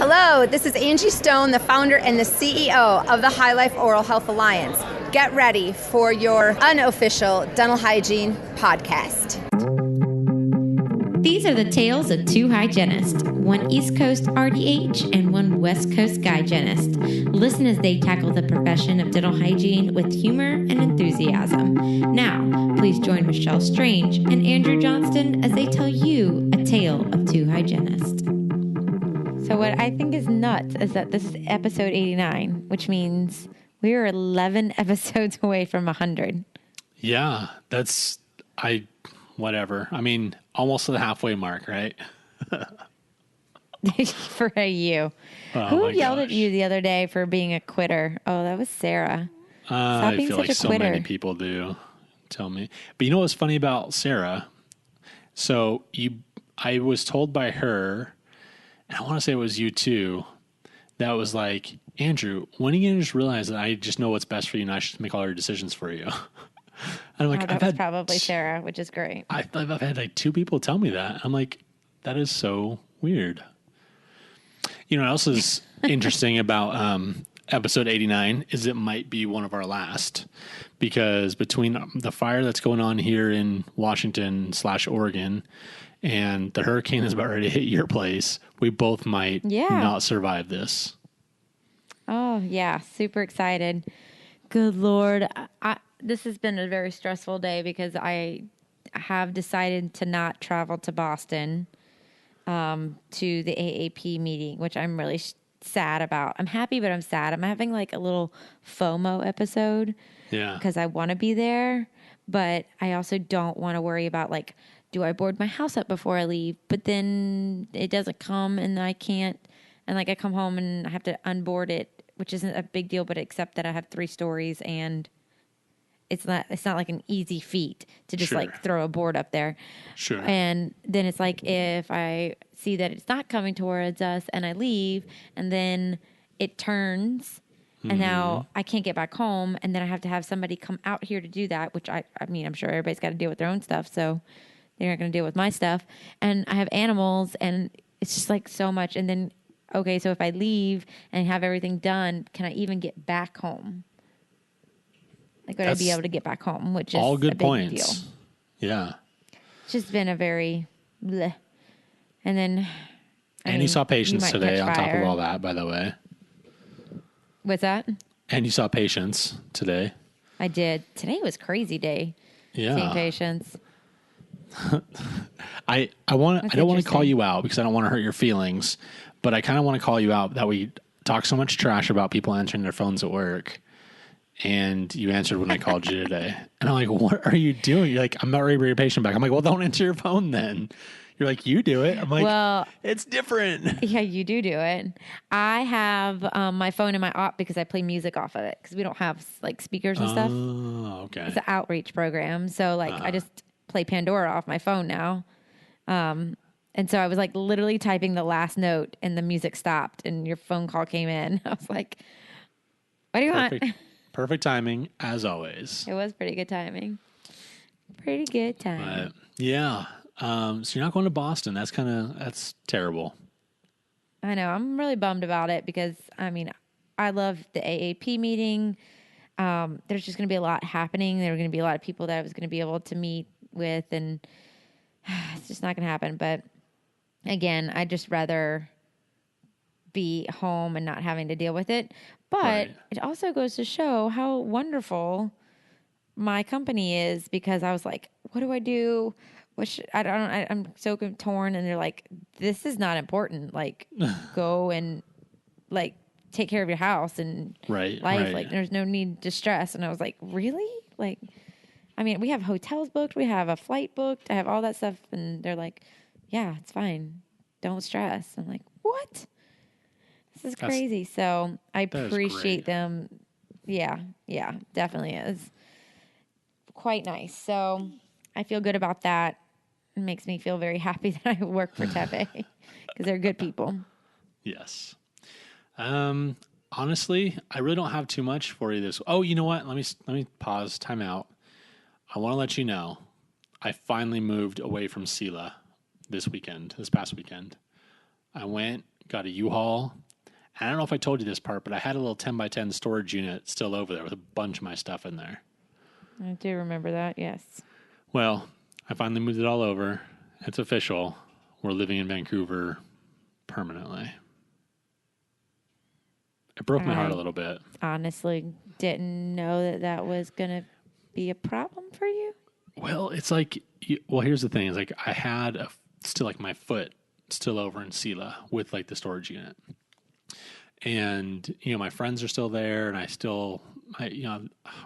Hello, this is Angie Stone, the founder and the CEO of the High Life Oral Health Alliance. Get ready for your unofficial dental hygiene podcast. These are the tales of two hygienists, one East Coast RDH and one West Coast hygienist. Listen as they tackle the profession of dental hygiene with humor and enthusiasm. Now, please join Michelle Strange and Andrew Johnston as they tell you a tale of two hygienists. So what I think is nuts is that this is episode 89, which means we are 11 episodes away from 100. Yeah, whatever. I mean, almost to the halfway mark, right? For you. Oh, Who yelled at you the other day for being a quitter? Oh, that was Sarah. I feel like so many people do tell me. But you know what's funny about Sarah? So I was told by her, and I want to say it was you too, that was like, Andrew, when are you going to just realize that I just know what's best for you and I should make all your decisions for you? And I'm like, that was probably Sarah, which is great. I've had like two people tell me that. I'm like, that is so weird. You know what else is interesting about episode 89 is it might be one of our last, because between the fire that's going on here in Washington/Oregon and the hurricane that's about ready to hit your place, we both might not survive this. Oh, yeah. Super excited. Good Lord. This has been a very stressful day because I have decided to not travel to Boston to the AAP meeting, which I'm really sad about. I'm happy, but I'm sad. I'm having like a little FOMO episode. Yeah. Because I want to be there, but I also don't want to worry about like, do I board my house up before I leave? But then it doesn't come and I can't. And like I come home and I have to unboard it, which isn't a big deal, but except that I have 3 stories and it's not like an easy feat to just like throw a board up there. Sure. And then it's like if I see that it's not coming towards us and I leave and then it turns and now I can't get back home and then I have to have somebody come out here to do that, which I mean, I'm sure everybody's got to deal with their own stuff. So they're not going to deal with my stuff. And I have animals and it's just like so much. And then, okay, so if I leave and have everything done, can I even get back home? Like, would I be able to get back home? Which is all good a big points. Deal. Yeah. It's just been a very bleh. And then, you saw Patience today on top of all that, by the way. What's that? And you saw Patience today. I did. Today was crazy day. Yeah. Seeing Patience. I don't want to call you out because I don't want to hurt your feelings, but I kind of want to call you out that we talk so much trash about people answering their phones at work. And you answered when I called you today. And I'm like, what are you doing? You're like, I'm not ready to bring your patient back. I'm like, well, don't answer your phone then. You're like, you do it. I'm like, well, it's different. Yeah, you do it. I have my phone in my op because I play music off of it because we don't have like speakers and stuff. Oh, okay. It's an outreach program. So like I just play Pandora off my phone now. And so I was like literally typing the last note and the music stopped and your phone call came in. I was like, what do you want? Perfect timing, as always. It was pretty good timing. Pretty good timing. Yeah. So you're not going to Boston. That's terrible. I know. I'm really bummed about it because, I mean, I love the AAP meeting. There's just going to be a lot happening. There are going to be a lot of people that I was going to be able to meet with, and it's just not going to happen. But again, I'd just rather be home and not having to deal with it. But it also goes to show how wonderful my company is because I was like, what do I do? I'm so torn. And they're like, this is not important. Like, go and like take care of your house and life. Like, there's no need to stress. And I was like, really? Like, I mean, we have hotels booked. We have a flight booked. I have all that stuff. And they're like, yeah, it's fine. Don't stress. I'm like, what? This is crazy. So I appreciate them. Yeah, definitely is. Quite nice. So I feel good about that. It makes me feel very happy that I work for Tepe because they're good people. Yes. Honestly, I really don't have too much for you this. Oh, you know what? Let me pause. Time out. I want to let you know I finally moved away from Sela this past weekend. I went got a U-Haul. And I don't know if I told you this part, but I had a little 10 by 10 storage unit still over there with a bunch of my stuff in there. I do remember that, yes. Well, I finally moved it all over. It's official. We're living in Vancouver permanently. It broke my heart a little bit. Honestly, didn't know that was going to be a problem for you. Well, it's like, well, here's the thing. It's like I had still like my foot still over in Sela with like the storage unit. And, you know, my friends are still there and I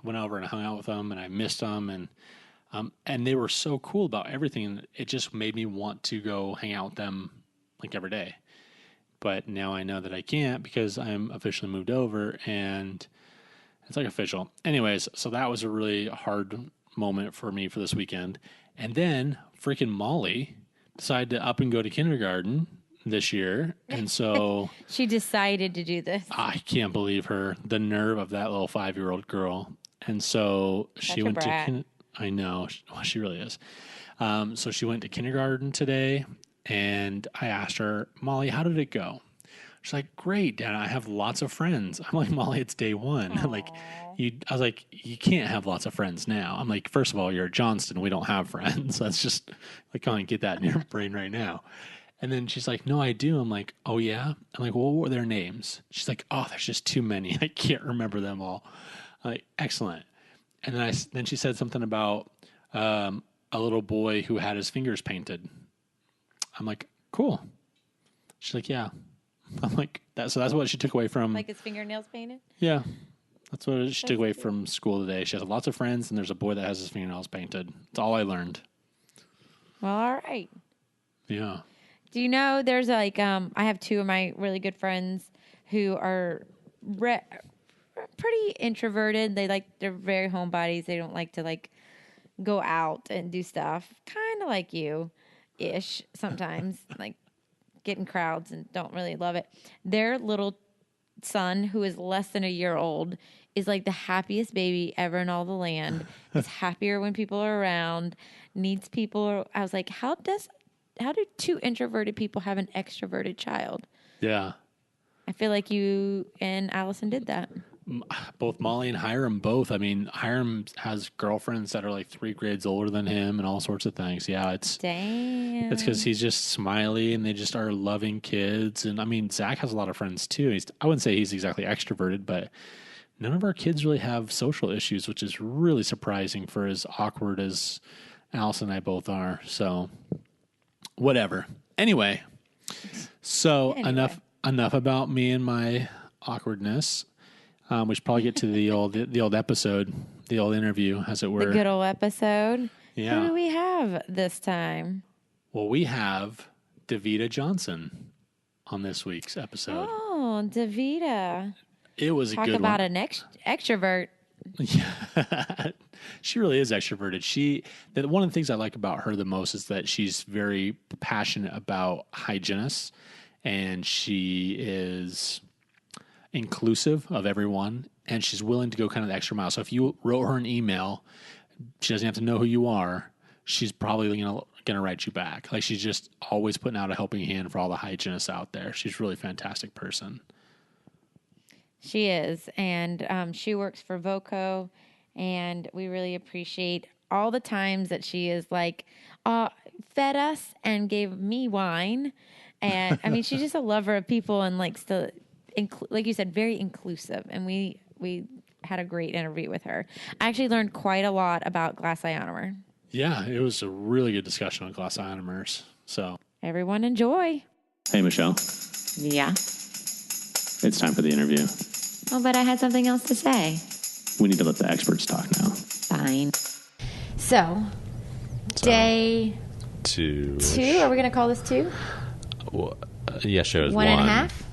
went over and hung out with them and I missed them. And they were so cool about everything. And it just made me want to go hang out with them like every day. But now I know that I can't because I'm officially moved over and it's like official. Anyways, so that was a really hard moment for me for this weekend. And then freaking Molly decided to up and go to kindergarten this year. And so she decided to do this. I can't believe her, the nerve of that little 5-year-old girl. And so she went to, I know, well, she really is. So she went to kindergarten today. And I asked her, Molly, how did it go? She's like, great, Dad. I have lots of friends. I'm like, Molly, it's day one. Like, I was like, you can't have lots of friends now. I'm like, first of all, you're at Johnston. We don't have friends. That's just like, can't get that in your brain right now. And then she's like, no, I do. I'm like, oh yeah. I'm like, well, what were their names? She's like, oh, there's just too many. I can't remember them all. I'm like, excellent. And then she said something about a little boy who had his fingers painted. I'm like, cool. She's like, yeah. I'm like, so that's what she took away from. Like his fingernails painted? Yeah. That's what she took away from school today. She has lots of friends, and there's a boy that has his fingernails painted. That's all I learned. Well, all right. Yeah. Do you know there's like, I have two of my really good friends who are pretty introverted. They're very homebodies. They don't like to like go out and do stuff. Kind of like you. Ish sometimes, like get in crowds and don't really love it. Their little son, who is less than a year old, is like the happiest baby ever in all the land. Is happier when people are around, needs people. I was like, how do two introverted people have an extroverted child? Yeah. I feel like you and Allison did that. Both Molly and Hiram both. I mean, Hiram has girlfriends that are like 3 grades older than him and all sorts of things. Yeah, it's because he's just smiley and they just are loving kids. And I mean, Zach has a lot of friends too. I wouldn't say he's exactly extroverted, but none of our kids really have social issues, which is really surprising for as awkward as Allison and I both are. So whatever. Anyway, enough about me and my awkwardness. We should probably get to the old episode, the old interview, as it were. The good old episode. Yeah. Who do we have this time? Well, we have Dovetta Johnson on this week's episode. Oh, Dovetta. It was a good one. Talk about an extrovert. Yeah. She really is extroverted. One of the things I like about her the most is that she's very passionate about hygienists, and she is inclusive of everyone, and she's willing to go kind of the extra mile. So if you wrote her an email, she doesn't have to know who you are. She's probably gonna write you back. Like, she's just always putting out a helping hand for all the hygienists out there. She's a really fantastic person. She is, and she works for Voco, and we really appreciate all the times that she is like fed us and gave me wine. And I mean, she's just a lover of people and like still, like you said, very inclusive. And we had a great interview with her. I actually learned quite a lot about glass ionomer. Yeah, it was a really good discussion on glass ionomers. So everyone enjoy. Hey, Michelle. Yeah. It's time for the interview. Oh, but I had something else to say. We need to let the experts talk now. Fine. So day 2. Are we going to call this 2? Well, yeah, sure. It was 1 and a half?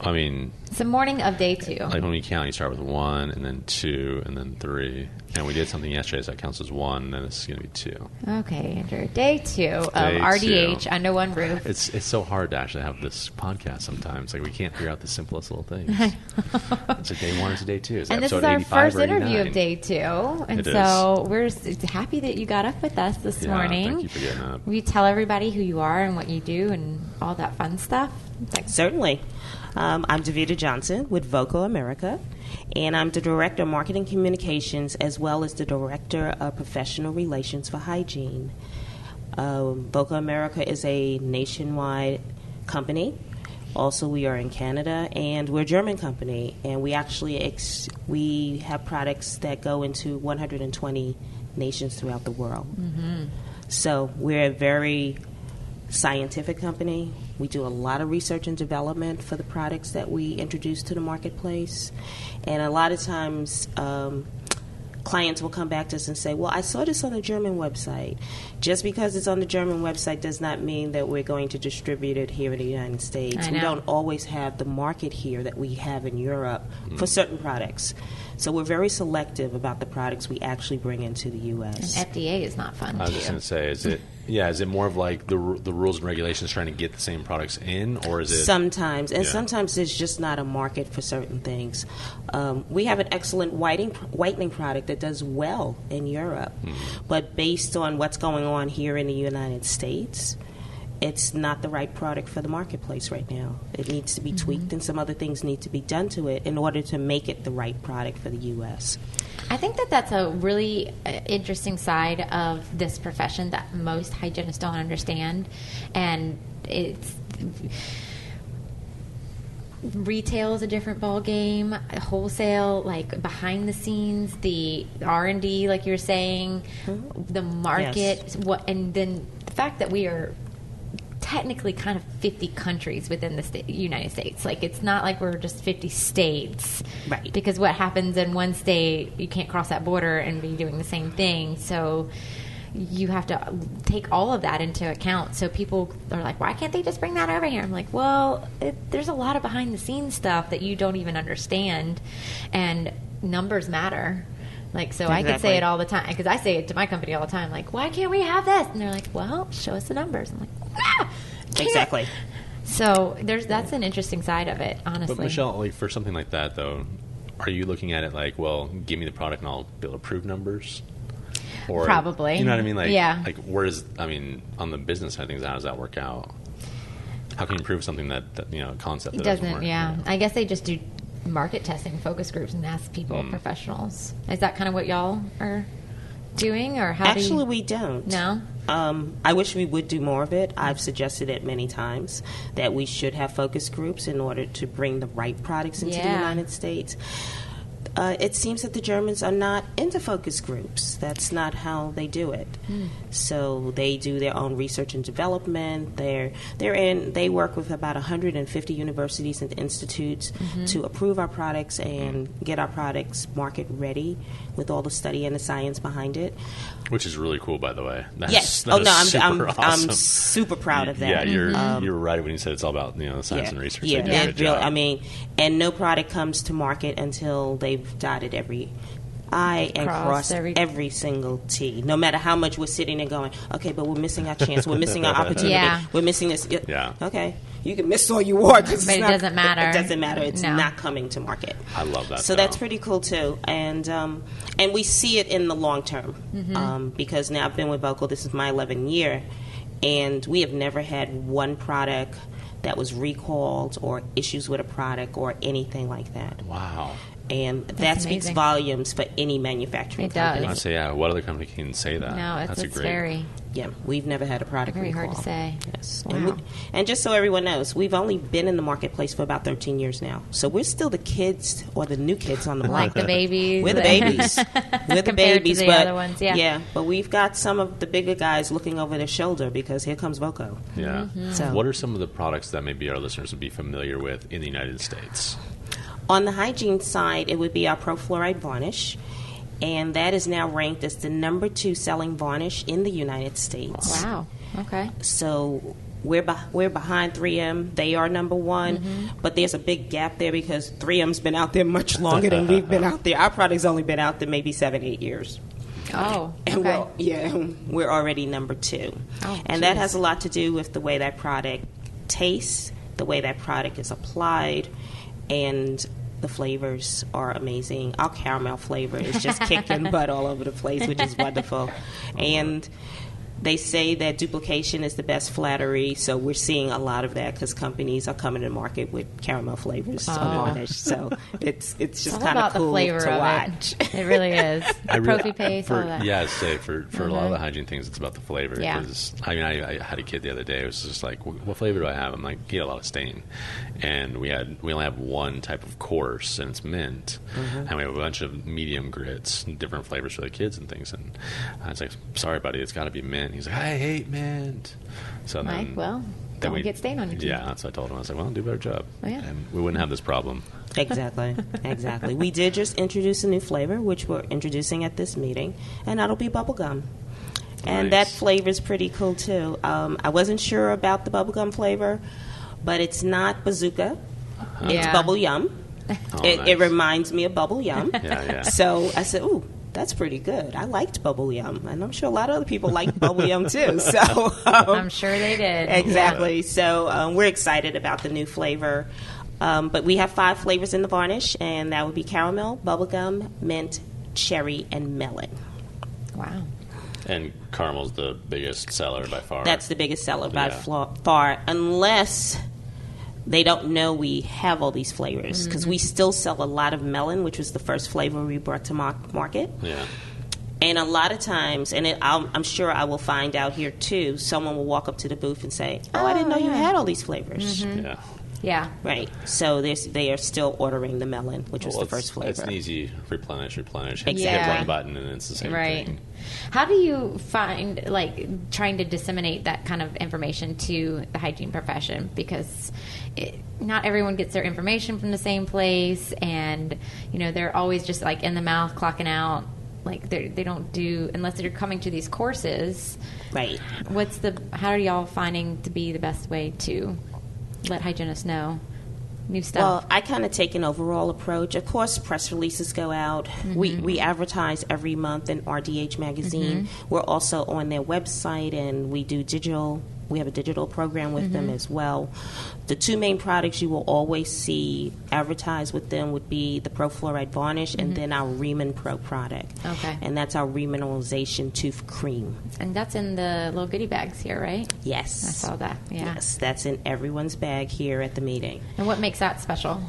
I mean, it's the morning of day 2. like when we count, you start with 1 and then 2 and then 3. And we did something yesterday, so that counts as 1, and this is going to be 2. Okay, Andrew. Day 2 of Day RDH 2. under one roof. It's so hard to actually have this podcast sometimes. Like, we can't figure out the simplest little things. It's a day 1 or day 2. It's And this episode is our 85 first or 89. interview of day 2. And It so we're happy that you got up with us this morning. Thank you for getting up. Will you tell everybody who you are and what you do and all that fun stuff? Certainly. I'm Dovetta Johnson with Voco America, and I'm the Director of Marketing Communications as well as the Director of Professional Relations for Hygiene. Voco America is a nationwide company. Also, we are in Canada, and we're a German company, and we actually we have products that go into 120 nations throughout the world. Mm-hmm. So we're a very scientific company. We do a lot of research and development for the products that we introduce to the marketplace. And a lot of times, clients will come back to us and say, well, I saw this on the German website. Just because it's on the German website does not mean that we're going to distribute it here in the United States. We don't always have the market here that we have in Europe for certain products. So we're very selective about the products we actually bring into the U.S. And FDA is not fun. I was just going to say, is it more of like the rules and regulations trying to get the same products in, or is it sometimes? And sometimes there's just not a market for certain things. We have an excellent whitening product that does well in Europe, but based on what's going on here in the United States, it's not the right product for the marketplace right now. It needs to be tweaked, and some other things need to be done to it in order to make it the right product for the U.S. I think that that's a really interesting side of this profession that most hygienists don't understand, and it's retail is a different ball game. Wholesale, like behind the scenes, the R&D, like you're saying, the market, and then the fact that we are technically kind of 50 countries within the United States. Like, it's not like we're just 50 states. Right. Because what happens in one state, you can't cross that border and be doing the same thing. So you have to take all of that into account. So people are like, why can't they just bring that over here? I'm like, well, there's a lot of behind-the-scenes stuff that you don't even understand, and numbers matter. Like, so exactly. I could say it all the time, because I say it to my company all the time, like, why can't we have this? And they're like, well, show us the numbers. I'm like, Exactly. So that's an interesting side of it, honestly. But Michelle, like, for something like that, though, are you looking at it like, well, give me the product and I'll be able to prove numbers? Or, probably. You know what I mean? Like, yeah. Like, on the business side of things, how does that work out? How can you prove something that a concept that doesn't work? Yeah. I guess they just do market testing, focus groups, and ask people, professionals. Is that kind of what y'all are doing, or how? Actually, we don't. No. I wish we would do more of it. I've suggested it many times that we should have focus groups in order to bring the right products into the United States. It seems that the Germans are not into focus groups. That's not how they do it. So they do their own research and development. They work with about 150 universities and institutes to approve our products and get our products market ready with all the study and the science behind it. Which is really cool, by the way. Yes. I'm super proud of that. Yeah, you're right when you said it's all about the science and research. Yeah, and no product comes to market until they've dotted every I and crossed every single T. No matter how much we're sitting there going, okay, but we're missing our chance. We're missing our opportunity. We're missing this. Yeah. Okay. You can miss all you want. But it doesn't matter. It doesn't matter. It's not coming to market. I love that. So that's pretty cool, too. And we see it in the long term because now I've been with Voco. This is my 11th year. And we have never had one product that was recalled or issues with a product or anything like that. Wow. And that speaks volumes for any manufacturing company. I say, what other company can say that? No, that's a great. Yeah, we've never had a product very recall. Hard to say. Yes. Wow. And just so everyone knows, we've only been in the marketplace for about 13 years now. So we're still the kids or the new kids on the block. Like the babies. We're the babies. We're the babies. To the other ones, yeah, but we've got some of the bigger guys looking over their shoulder because here comes Voco. Yeah. So what are some of the products that maybe our listeners would be familiar with in the United States? On the hygiene side, it would be our Pro-Fluoride Varnish, and that is now ranked as the #2 selling varnish in the United States. Wow. Okay. So we're behind 3M. They are number one, but there's a big gap there because 3M's been out there much longer than we've been out there. Our product's only been out there maybe 7-8 years. Oh, And okay. we're already number 2. Oh, and that has a lot to do with the way that product tastes, the way that product is applied, and the flavors are amazing. Our caramel flavor is just kicking butt all over the place, which is wonderful. And they say that duplication is the best flattery, so we're seeing a lot of that because companies are coming to market with caramel flavors of varnish. So it's just kind of cool to watch. It really is. Prophy paste, all that. Yeah, I'd say for a lot of the hygiene things, it's about the flavor. Yeah. Because, I mean, I had a kid the other day. It was just like, what flavor do I have? I'm like, get a lot of stain. And we only have one type of coarse, and it's mint. And we have a bunch of medium grits, and different flavors for the kids and things. And I was like, sorry, buddy, it's got to be mint. He's like, I hate mint. So Mike, then, well, then don't get stain on your teeth. Yeah, that's what I told him. I was like, well, do a better job. Oh, yeah. And we wouldn't have this problem. Exactly. We did just introduce a new flavor, which we're introducing at this meeting, and that'll be bubblegum. And that flavor is pretty cool, too. I wasn't sure about the bubblegum flavor, but it's not bazooka. It's bubble yum. It reminds me of bubble yum. Yeah. So I said, ooh, that's pretty good. I liked bubble yum, and I'm sure a lot of other people liked bubble yum too. So I'm sure they did. Exactly. Yeah. So we're excited about the new flavor. But we have 5 flavors in the varnish, and that would be caramel, bubblegum, mint, cherry, and melon. Wow. And caramel's the biggest seller by far. That's the biggest seller by far, unless they don't know we have all these flavors, because we still sell a lot of melon, which was the first flavor we brought to market. Yeah. And a lot of times, and I'm sure I will find out here too, someone will walk up to the booth and say, oh, I didn't know you had all these flavors. Yeah. Yeah. Right. So they are still ordering the melon, which was the first flavor. It's an easy replenish. Exactly. You hit one button and it's the same thing. How do you find, trying to disseminate that kind of information to the hygiene profession? Because not everyone gets their information from the same place, and, they're always just, in the mouth, clocking out. They don't do, unless they're coming to these courses. Right. How are y'all finding to be the best way to let hygienists know new stuff? Well, I kind of take an overall approach. Of course, press releases go out. We advertise every month in RDH magazine. We're also on their website, and we do digital. We have a digital program with them as well. The 2 main products you will always see advertised with them would be the Pro Fluoride Varnish and then our Riemann Pro product. Okay. And that's our remineralization tooth cream. And that's in the little goodie bags here, right? Yes. I saw that, yeah. Yes, that's in everyone's bag here at the meeting. And what makes that special?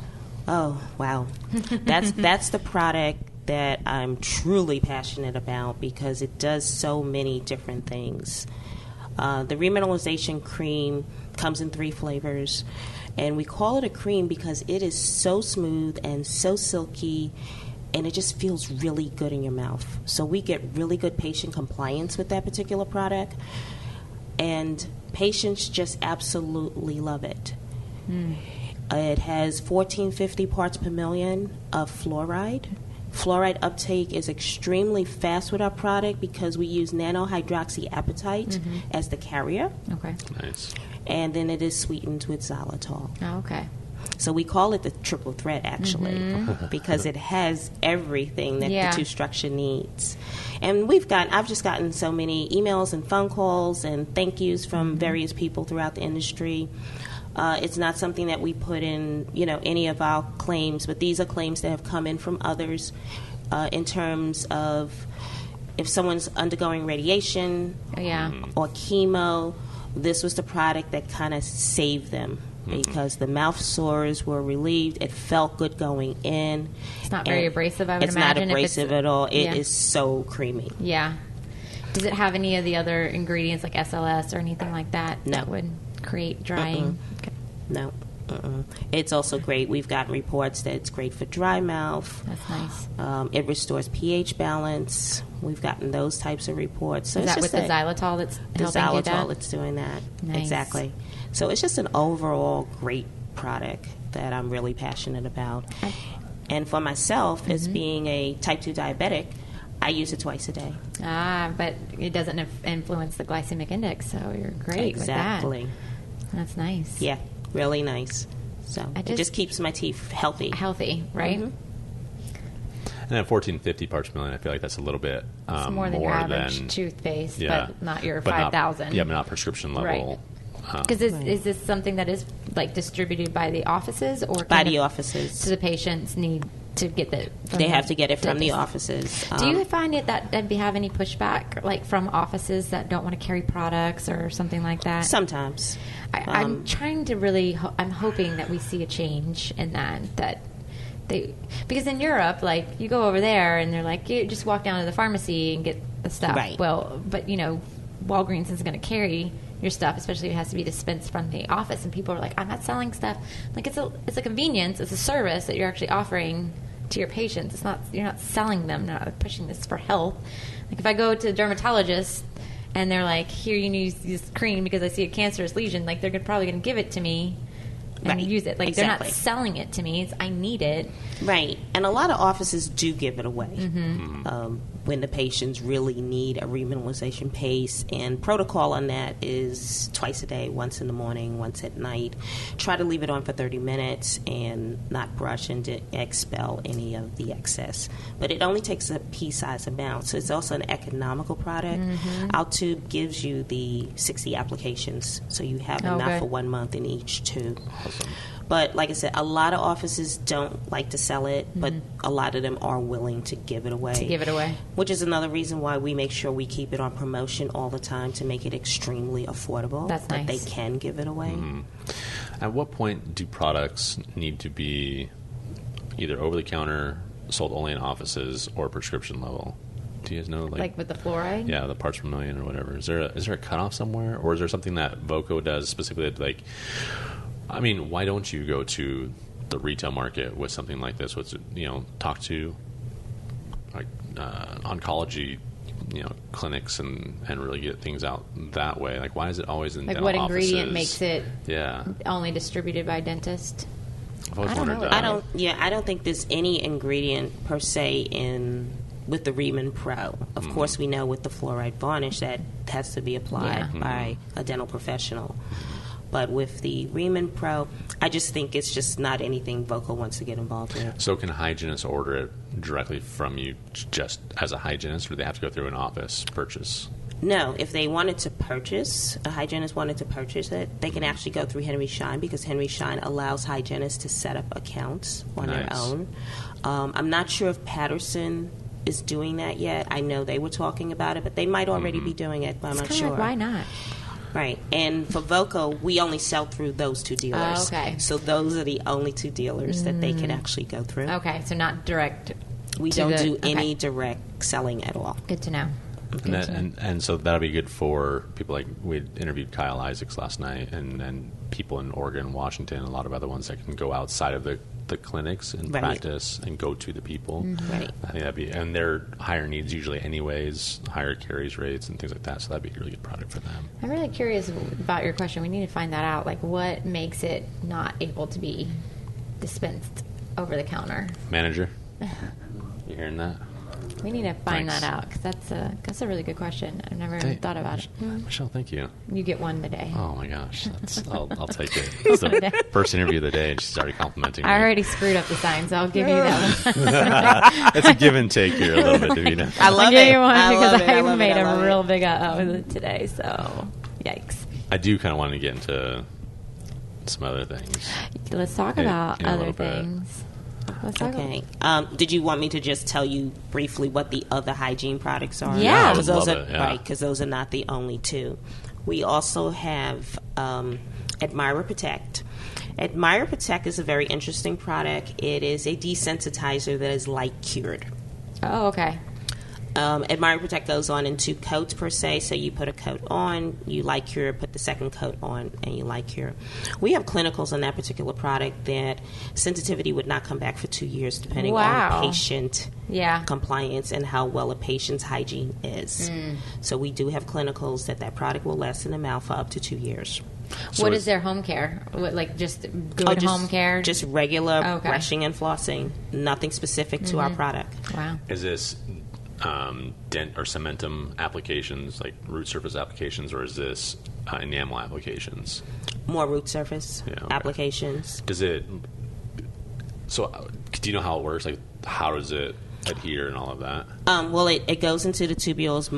Oh, wow. That's the product that I'm truly passionate about because it does so many different things. The remineralization cream comes in 3 flavors, and we call it a cream because it is so smooth and so silky, and it just feels really good in your mouth. So we get really good patient compliance with that particular product, and patients just absolutely love it. It has 1450 parts per million of fluoride. Fluoride uptake is extremely fast with our product because we use nanohydroxyapatite as the carrier. Okay. Nice. And then it is sweetened with xylitol. Oh, okay. So we call it the triple threat, actually, because it has everything that the tooth structure needs. And I've just gotten so many emails and phone calls and thank yous from various people throughout the industry. It's not something that we put in, any of our claims, but these are claims that have come in from others in terms of if someone's undergoing radiation or chemo, this was the product that kind of saved them because the mouth sores were relieved. It felt good going in. It's not very abrasive, I would imagine. imagine. It's not abrasive at all. It is so creamy. Yeah. Does it have any of the other ingredients like SLS or anything like that that would create drying? Okay. No. It's also great. We've gotten reports that it's great for dry mouth. That's nice. It restores pH balance. We've gotten those types of reports. So is that with the xylitol that's helping do that? The xylitol that's doing that. Nice. Exactly. So it's just an overall great product that I'm really passionate about. And for myself, as being a type 2 diabetic, I use it twice a day. But it doesn't influence the glycemic index, so you're great with that. Exactly. That's nice. Yeah, really nice. So it just keeps my teeth healthy. Healthy, right? Mm-hmm. And at 1450 parts per million, I feel like that's a little bit It's more than your average toothpaste, but not your 5,000. Yeah, but not prescription level. Because is this something that is like distributed by the offices or by the offices? So the patients need to get that. They have to get it from the offices. Do you find it that have any pushback, like from offices that don't want to carry products or something like that? Sometimes. I'm trying to really. I'm hoping that we see a change in that. Because in Europe, like you go over there and they're like, you just walk down to the pharmacy and get the stuff. Right. Well, but Walgreens is going to carry your stuff, especially if it has to be dispensed from the office. And people are like, I'm not selling stuff. Like it's a convenience. It's a service that you're actually offering to your patients. You're not selling them. Not pushing this for health. Like if I go to a dermatologist and they're like, here, you need to use this cream because I see a cancerous lesion. Like they're probably going to give it to me. And use it. Like exactly. They're not selling it to me. I need it. Right. And a lot of offices do give it away Mm-hmm. When the patients really need a remineralization paste. And protocol on that is twice a day, once in the morning, once at night. Try to leave it on for 30 minutes and not brush and expel any of the excess. But it only takes a pea-sized amount. So it's also an economical product. Mm-hmm. Our tube gives you the 60 applications. So you have enough for 1 month in each tube. But like I said, a lot of offices don't like to sell it, but a lot of them are willing to give it away. Which is another reason why we make sure we keep it on promotion all the time to make it extremely affordable. That's nice. They can give it away. Mm-hmm. At what point do products need to be either over-the-counter, sold only in offices, or prescription level? Do you guys know? Like with the fluoride? Yeah, the parts per million or whatever. Is there a cutoff somewhere? Or is there something that Voco does specifically like... I mean, why don't you go to the retail market with something like this? Talk to like oncology, clinics and really get things out that way. Like, why is it always in dental what offices? ingredient makes it Yeah. only distributed by dentists? I've always wondered that. I don't think there's any ingredient per se with the Reman Pro. Of course, we know with the fluoride varnish that has to be applied by a dental professional. But with the Reman Pro, I just think it's just not anything Voco wants to get involved with. So can hygienists order it directly from you just as a hygienist, or do they have to go through an office purchase? No, if they wanted to purchase, a hygienist wanted to purchase it, they can actually go through Henry Schein because Henry Schein allows hygienists to set up accounts on their own. I'm not sure if Patterson is doing that yet. I know they were talking about it, but they might already be doing it, but I'm not sure. Like, why not? Right. And for Voco, we only sell through those two dealers. Oh, okay. So those are the only two dealers that they can actually go through. Okay, so not direct. We don't do any direct selling at all. Good to know. And so that'll be good for people like we interviewed Kyle Isaacs last night and people in Oregon, Washington, and a lot of other ones that can go outside of the clinics and practice and go to the people. Right. I think that'd be, and they're higher needs usually anyways, higher carries rates and things like that. So that'd be a really good product for them. I'm really curious about your question. We need to find that out. Like, what makes it not able to be dispensed over the counter? Manager, you hearing that? We need to find that out because that's a really good question. I've never thought about it. Michelle, thank you. You get one today. Oh my gosh, I'll take it. It's the first interview of the day, and she's already complimenting me. I already screwed up the sign, so I'll give you that one. It's a give and take here a little bit, Dovetta. I love I'll give you one I because love I made a real big out of it today. So, yikes. I do kind of want to get into some other things. Let's talk about other things. Okay. Did you want me to just tell you briefly what the other hygiene products are? Yeah. I would love it, Right, because those are not the only two. We also have Admira Protect. Admira Protect is a very interesting product. It is a desensitizer that is light cured. Oh, okay. Admira Protect goes on in 2 coats per se, so you put a coat on, you light cure, put the second coat on, and you light cure. We have clinicals on that particular product that sensitivity would not come back for 2 years depending on patient compliance and how well a patient's hygiene is. So we do have clinicals that product will last in the mouth for up to 2 years. So what is their home care? What, just good home care? Just regular brushing and flossing, nothing specific to our product. Wow. Is this dent or cementum applications, like root surface applications, or is this enamel applications? More root surface Yeah, okay. applications. Does it? So, do you know how it works? Like, how does it adhere and all of that? Well, it goes into the tubules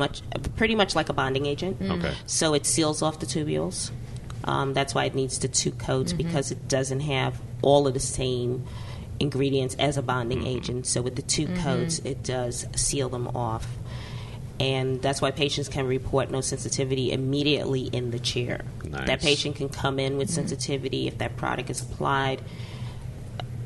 pretty much like a bonding agent. Okay. So it seals off the tubules. That's why it needs the 2 coats, because it doesn't have all of the same ingredients as a bonding agent. So with the 2 coats, it does seal them off. And that's why patients can report no sensitivity immediately in the chair. Nice. That patient can come in with sensitivity if that product is applied,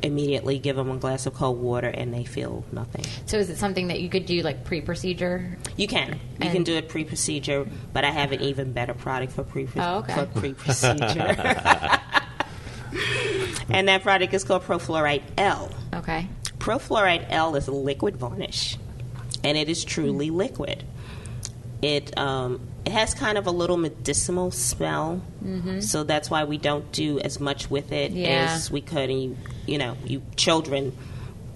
immediately give them a glass of cold water, and they feel nothing. So is it something that you could do like pre-procedure? You can. You can do it pre-procedure, but I have an even better product for pre-procedure. And that product is called Profluoride L. Okay. Profluoride L is a liquid varnish, and it is truly liquid. It has kind of a little medicinal smell, so that's why we don't do as much with it as we could. And you children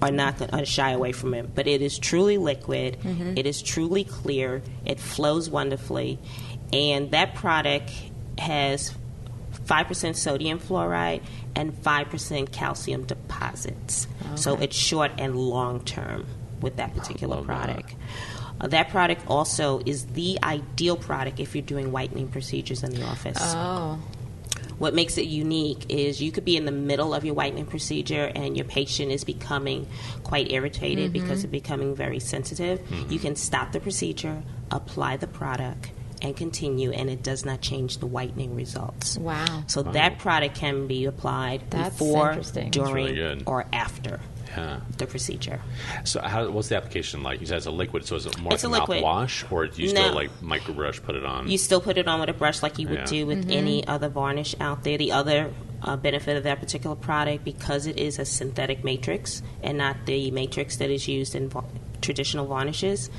are not going to shy away from it, but it is truly liquid. It is truly clear. It flows wonderfully, and that product has 5% sodium fluoride and 5% calcium deposits. Okay. So it's short and long term with that particular product. That product also is the ideal product if you're doing whitening procedures in the office. Oh. What makes it unique is you could be in the middle of your whitening procedure and your patient is becoming quite irritated because they're becoming very sensitive. You can stop the procedure, apply the product, and continue, and it does not change the whitening results. Wow. So that product can be applied before, during, really or after Yeah. the procedure. So what's the application like? You said it's a liquid, so is it more It's like a a liquid. mouthwash, or do you still like microbrush, put it on? You still put it on with a brush like you would do with any other varnish out there. The other benefit of that particular product, because it is a synthetic matrix and not the matrix that is used in traditional varnishes,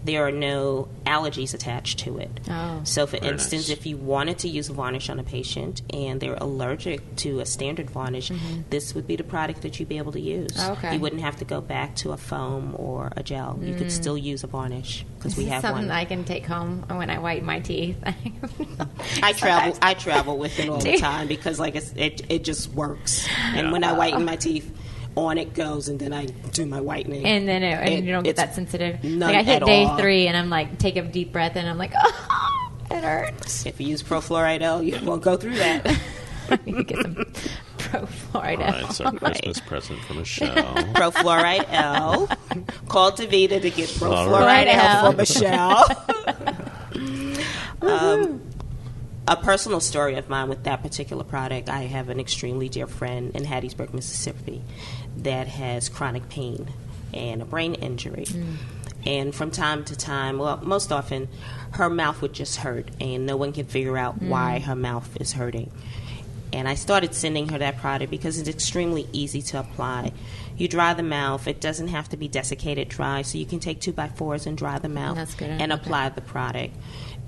there are no allergies attached to it. Oh. So, for Very instance, nice. if you wanted to use a varnish on a patient and they're allergic to a standard varnish, this would be the product that you'd be able to use. Okay. You wouldn't have to go back to a foam or a gel. You could still use a varnish because we This is have something one. I can take home when I whiten my teeth. I travel with it all the time because, like, it just works. And when I whiten my teeth, on it goes, and then I do my whitening. And then you don't get it's that sensitive. none Like I hit at day all. 3 and I'm like, take a deep breath and I'm like, oh, it hurts. If you use Profluoride L, you won't go through that. I need to get some Profluoride. All right, so Christmas present for Michelle. Profluoride L. Call Dovetta to get Profluoride Right. L for Michelle. A personal story of mine with that particular product, I have an extremely dear friend in Hattiesburg, Mississippi, that has chronic pain and a brain injury. And from time to time, well, most often, her mouth would just hurt, and no one can figure out why her mouth is hurting. And I started sending her that product because it's extremely easy to apply. You dry the mouth. It doesn't have to be desiccated dry, so you can take 2x4s and dry the mouth That's good. and Okay. apply the product.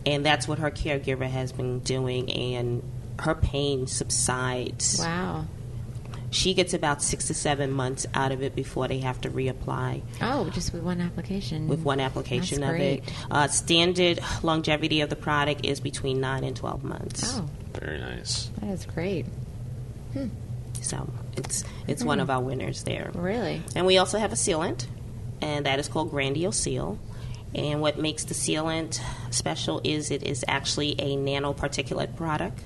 And that's what her caregiver has been doing, and her pain subsides. Wow. She gets about 6 to 7 months out of it before they have to reapply Oh, just with one application. with one application That's of it. Standard longevity of the product is between 9 and 12 months. Oh, Very nice. that is great. So it's one of our winners there. Really? And we also have a sealant, and that is called Grandial Seal. And what makes the sealant special is it is actually a nanoparticulate product.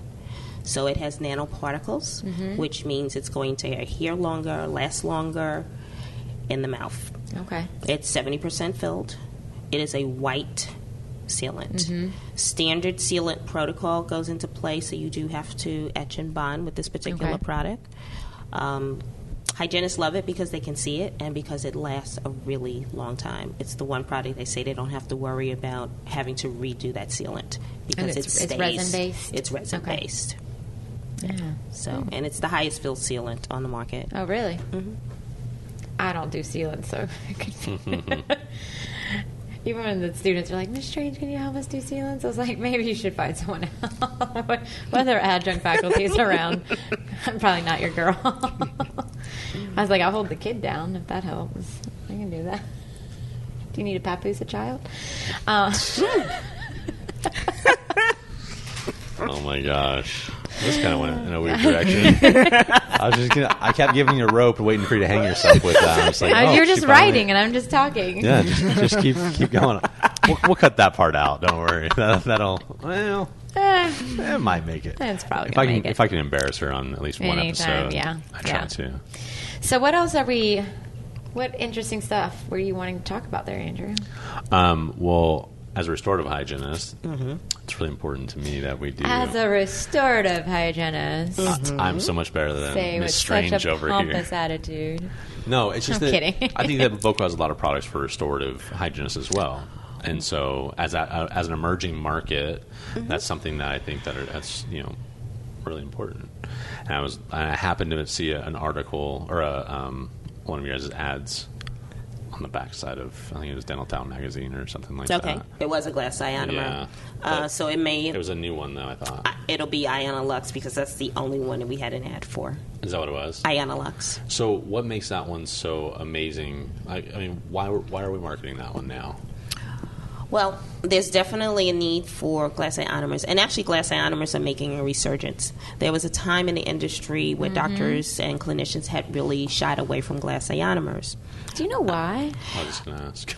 So it has nanoparticles, which means it's going to adhere longer, last longer in the mouth. Okay. It's 70% filled. It is a white sealant. Standard sealant protocol goes into play, so you do have to etch and bond with this particular Okay. product. Hygienists love it because they can see it and because it lasts a really long time. It's the one product they say they don't have to worry about having to redo that sealant because it's it stays. resin-based? It's resin-based. Yeah. So, and it's the highest filled sealant on the market. Oh, really? I don't do sealants, so even when the students are like, Miss Strange, can you help us do sealants? I was like, maybe you should find someone else. Whether adjunct faculty is around, I'm probably not your girl. I was like, I'll hold the kid down if that helps. I can do that. Do you need a papoose a child? Oh my gosh. This kind of went in a weird direction. I kept giving you a rope, waiting for you to hang yourself with that. I was like, you're just writing, and I'm just talking. Yeah, just keep going. We'll cut that part out. Don't worry. That'll it might make it. It's probably gonna make it. If I can embarrass her on at least one Anytime, episode, yeah. I try to. So what else what interesting stuff were you wanting to talk about there, Andrew? Well, as a restorative hygienist, it's really important to me that we do. As a restorative hygienist. I'm so much better than Miss Strange such a over pompous here. attitude. No, it's just I'm that kidding. I think that Voco has a lot of products for restorative hygienists as well. And so, as an emerging market, that's something that I think that's really important. And I happened to see an article or one of your guys' ads on the backside of, I think it was Dental Town magazine or something like that. Okay, it was a glass ionomer. Yeah, so it was a new one though. I thought it'll be Ionolux because that's the only one that we had an ad for. Is that what it was? Ionolux. So what makes that one so amazing? I mean, why are we marketing that one now? Well, there's definitely a need for glass ionomers, and actually glass ionomers are making a resurgence. There was a time in the industry where doctors and clinicians had really shied away from glass ionomers. Do you know why? I was just going to ask.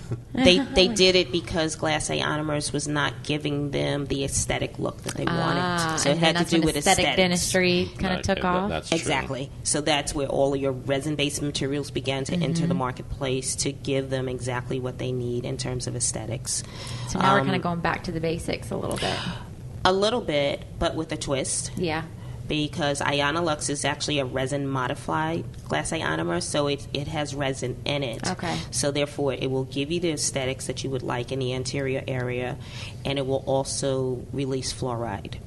They did it because glass ionomers was not giving them the aesthetic look that they wanted. So it had to do with aesthetics. Dentistry kind of took off. That's true. Exactly. So that's where all of your resin-based materials began to enter the marketplace to give them exactly what they need in terms of aesthetics. So now we're kind of going back to the basics a little bit. A little bit, but with a twist. Yeah. Because Ionolux is actually a resin-modified glass ionomer, so it has resin in it. Okay. So therefore, it will give you the aesthetics that you would like in the anterior area, and it will also release fluoride.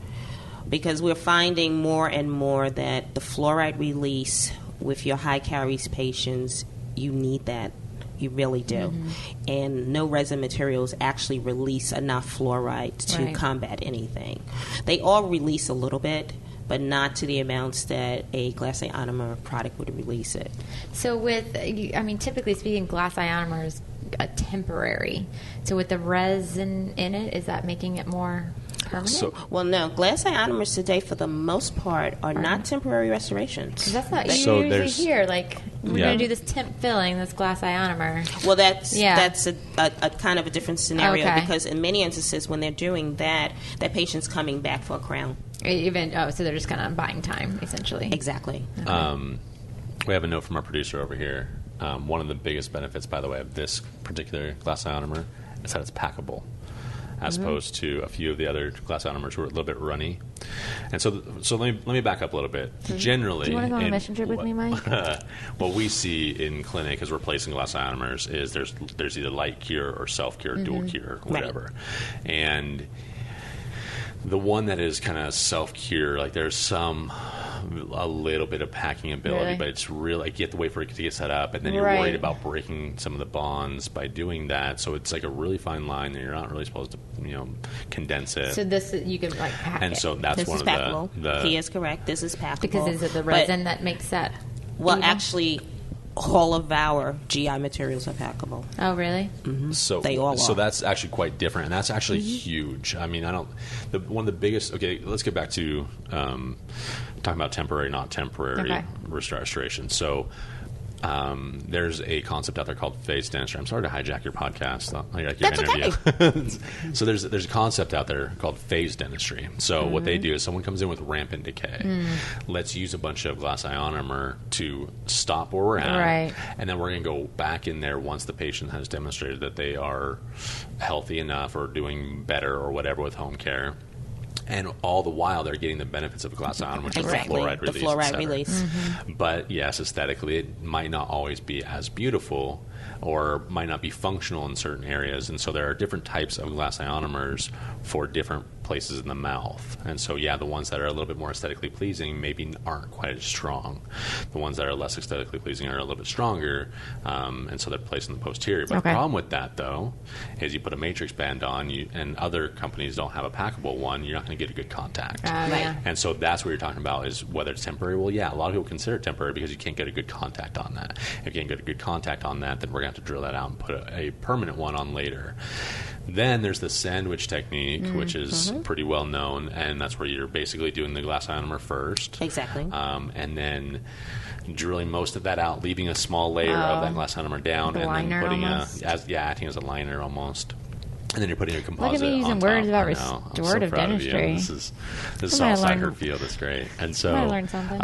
Because we're finding more and more that the fluoride release with your high caries patients, you need that. You really do. And no resin materials actually release enough fluoride to combat anything. They all release a little bit, but not to the amounts that a glass ionomer product would release it. So typically speaking, glass ionomer is a temporary. So with the resin in it, is that making it more permanent? Well, no. Glass ionomers today, for the most part, are not temporary restorations. That's not usually here. Like, we're going to do this temp filling, this glass ionomer. Well, that's a kind of a different scenario because in many instances, when they're doing that patient's coming back for a crown. So they're just kind of buying time, essentially. Exactly. Okay. We have a note from our producer over here. One of the biggest benefits, by the way, of this particular glass ionomer is that it's packable, as opposed to a few of the other glass ionomers who are a little bit runny. And so let me back up a little bit. Generally, do you want to go on a mission trip with me, Mike? What we see in clinic as replacing glass ionomers is there's either light cure or self cure, dual cure, whatever, and the one that is kind of self-cure, like there's a little bit of packing ability, but it's really like you have to wait for it to get set up, and then you're worried about breaking some of the bonds by doing that. So it's like a really fine line, and you're not really supposed to, condense it. So this you can like pack and it. so that's this one is of packable. the. He is correct. This is packable. Because is it the resin that makes that? Well, even? actually, all of our GI materials are packable. Oh, really? So they all so are. that's actually quite different, and that's actually huge. I mean, one of the biggest. Okay, let's get back to talking about temporary, not temporary restoration. So there's a concept out there called phased dentistry. I'm sorry to hijack your podcast, hijack your interview. Okay. So there's a concept out there called phased dentistry. So what they do is someone comes in with rampant decay. Let's use a bunch of glass ionomer to stop where we're at, and then we're going to go back in there once the patient has demonstrated that they are healthy enough or doing better or whatever with home care. And all the while, they're getting the benefits of a glass ionomer, which is the fluoride release. The fluoride release. But yes, aesthetically, it might not always be as beautiful or might not be functional in certain areas. And so there are different types of glass ionomers for different places in the mouth. And so, the ones that are a little bit more aesthetically pleasing maybe aren't quite as strong. The ones that are less aesthetically pleasing are a little bit stronger, and so they're placed in the posterior. But the problem with that, though, is you put a matrix band on, and other companies don't have a packable one, you're not going to get a good contact. And so that's what you're talking about is whether it's temporary. Well, a lot of people consider it temporary because you can't get a good contact on that. If you can't get a good contact on that, then we're going to have to drill that out and put a permanent one on later. Then there's the sandwich technique, which is pretty well known, and that's where you're basically doing the glass ionomer first. Exactly. And then drilling most of that out, leaving a small layer of that glass ionomer down, and then putting acting as a liner almost. And then you're putting a composite Look at me using on words top. about I know. I'm so restorative proud of you. dentistry. This is Somebody soft side learned- her field. That's great. And so Somebody learned something.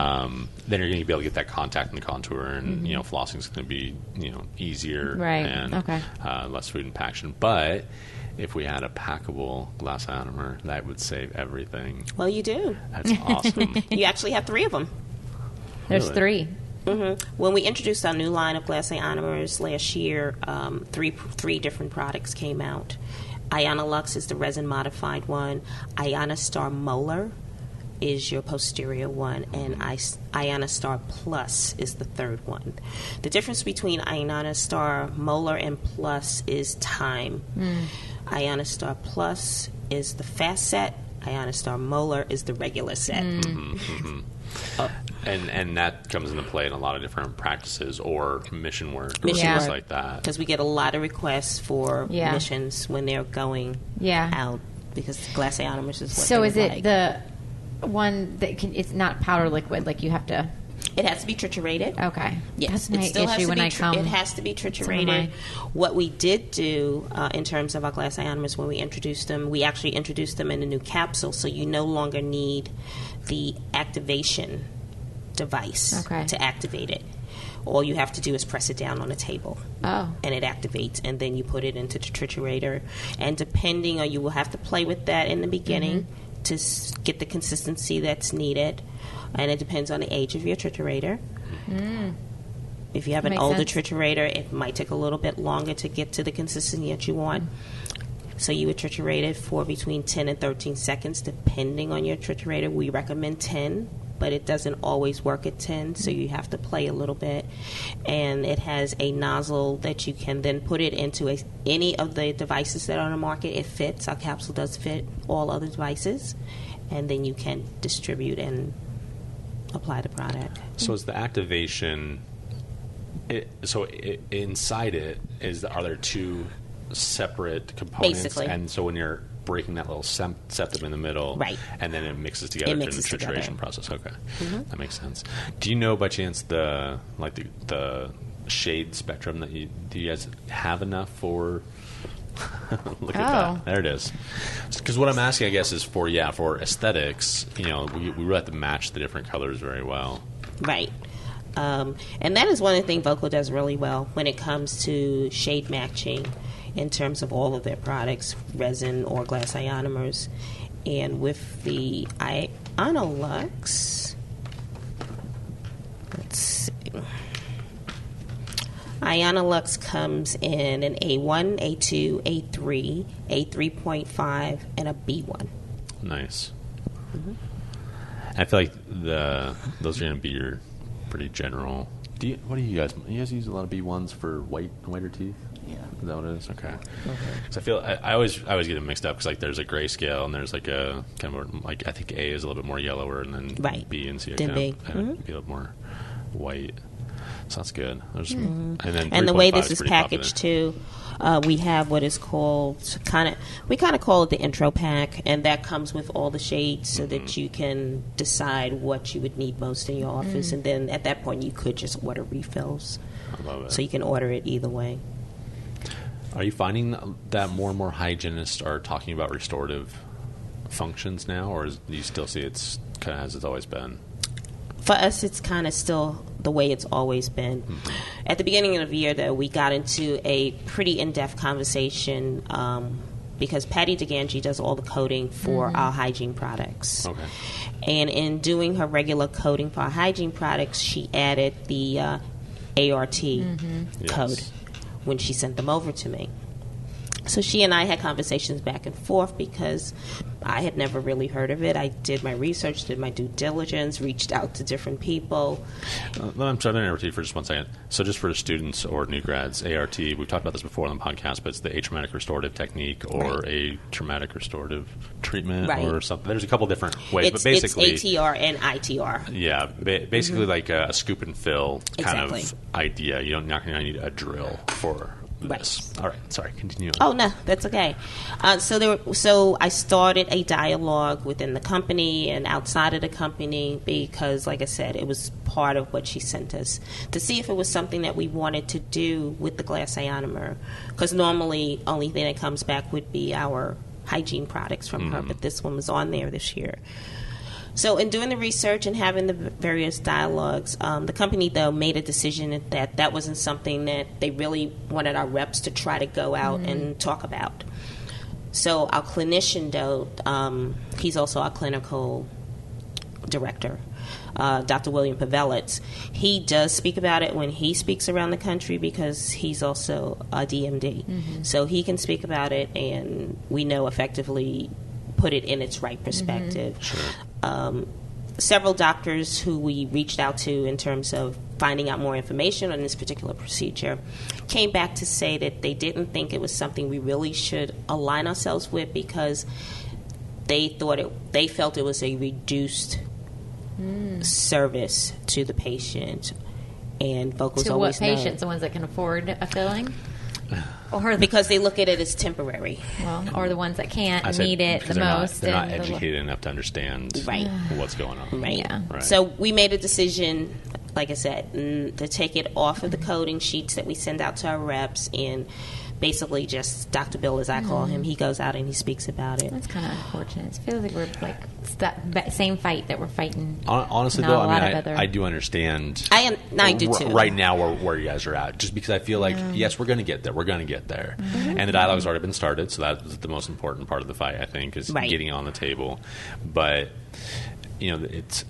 then you're going to be able to get that contact and contour, and flossing is going to be easier Right. and Okay. less food impaction. But if we had a packable glass ionomer, that would save everything. Well, you do. That's awesome. You actually have 3 of them. There's Really? 3. When we introduced our new line of glass ionomers last year, three different products came out. Ionolux is the resin modified one. Ionostar Molar is your posterior one, and Ionostar Plus is the third one. The difference between Ionostar Molar and Plus is time. Ionostar Plus is the fast set. Ionostar Molar is the regular set. And that comes into play in a lot of different practices or mission work or Mission things work. like that. Because we get a lot of requests for Yeah. missions when they're going Yeah. out, because glass ionomers is what So they is would it like. the one that it's not powder liquid, like you have to... It has to be triturated. Okay. Yes, That's my it still has issue to when be I come. It has to be triturated. What we did do in terms of our glass ionomers when we introduced them, we actually introduced them in a new capsule, so you no longer need the activation device to activate it. All you have to do is press it down on a table. Oh. And it activates, and then you put it into the triturator. And depending on, you will have to play with that in the beginning to get the consistency that's needed. And it depends on the age of your triturator. If you have an Makes older sense. triturator, it might take a little bit longer to get to the consistency that you want. So you would triturate it for between 10 and 13 seconds, depending on your triturator. We recommend 10, but it doesn't always work at 10, so you have to play a little bit. And it has a nozzle that you can then put it into any of the devices that are on the market. It fits. Our capsule does fit all other devices. And then you can distribute and apply the product. So is the activation? Inside it are there 2 separate components? Basically. And so when you're breaking that little septum in the middle, Right. and then it mixes together It during mixes the trituration together. process. Okay, that makes sense. Do you know by chance the shade spectrum that do you guys have enough for? Look at that. There it is. Because what I'm asking, I guess, is for aesthetics. We really have to match the different colors very well. Right. And that is one of the things Voco does really well when it comes to shade matching in terms of all of their products, resin or glass ionomers. And with the Ionolux, let's see. Ionolux comes in an A1, A2, A3, A3.5, and a B1. Nice. I feel like those are going to be your pretty general. What do you guys? You guys use a lot of B1s for whiter teeth? Yeah. Is that what it is? Okay. So I feel I always get them mixed up because there's a grayscale and there's a kind of more, I think A is a little bit more yellower and then B and C are Then kind B. of be a little more white. So that's good. And then And the way 3.5 this is pretty packaged popular. too, we have what is called we call it the intro pack, and that comes with all the shades so that you can decide what you would need most in your office, and then at that point you could just order refills. I love it. So you can order it either way. Are you finding that more and more hygienists are talking about restorative functions now, or do you still see it's kind of as it's always been? For us, it's kind of still the way it's always been. At the beginning of the year, though, we got into a pretty in-depth conversation because Patty DeGangi does all the coding for our hygiene products. Okay. And in doing her regular coding for our hygiene products, she added the ART code when she sent them over to me. So she and I had conversations back and forth because I had never really heard of it. I did my research, did my due diligence, reached out to different people. I'm trying to interrupt you for just one second. So just for students or new grads, ART, we've talked about this before on the podcast, but it's the atraumatic restorative technique or a traumatic restorative treatment or something. There's a couple different ways, but basically... It's ATR and ITR. Yeah, basically like a scoop and fill kind Exactly. of idea. You're not going to need a drill for this. All right, sorry, continue. Oh no, that's okay. So I started a dialogue within the company and outside of the company because, like I said, it was part of what she sent us to see if it was something that we wanted to do with the glass ionomer. Because normally, only thing that comes back would be our hygiene products from her, but this one was on there this year. So in doing the research and having the various dialogues, the company, though, made a decision that wasn't something that they really wanted our reps to try to go out and talk about. So our clinician, though, he's also our clinical director, Dr. William Pavelitz. He does speak about it when he speaks around the country because he's also a DMD. So he can speak about it, and we know effectively put it in its right perspective. Sure. Several doctors who we reached out to in terms of finding out more information on this particular procedure came back to say that they didn't think it was something we really should align ourselves with because they felt it was a reduced service to the patient. And Voco's To always what patients? The ones that can afford a filling? Or because they look at it as temporary. or the ones that can't I said need it because the they're most. They're not and the- educated enough to understand Right. what's going on. Right. Yeah. Right. So we made a decision, like I said, to take it off of the coding sheets that we send out to our reps and basically just Dr. Bill, as I call him, he goes out and he speaks about it. That's kind of unfortunate. It feels like we're like it's that same fight that we're fighting. Honestly, Not though, a lot I of mean, other- I do understand. I do too. Right now, where you guys are at, just because I feel like yes, we're going to get there. We're going to get there, and the dialogue's already been started. So that's the most important part of the fight. I think is Right. getting on the table. But it's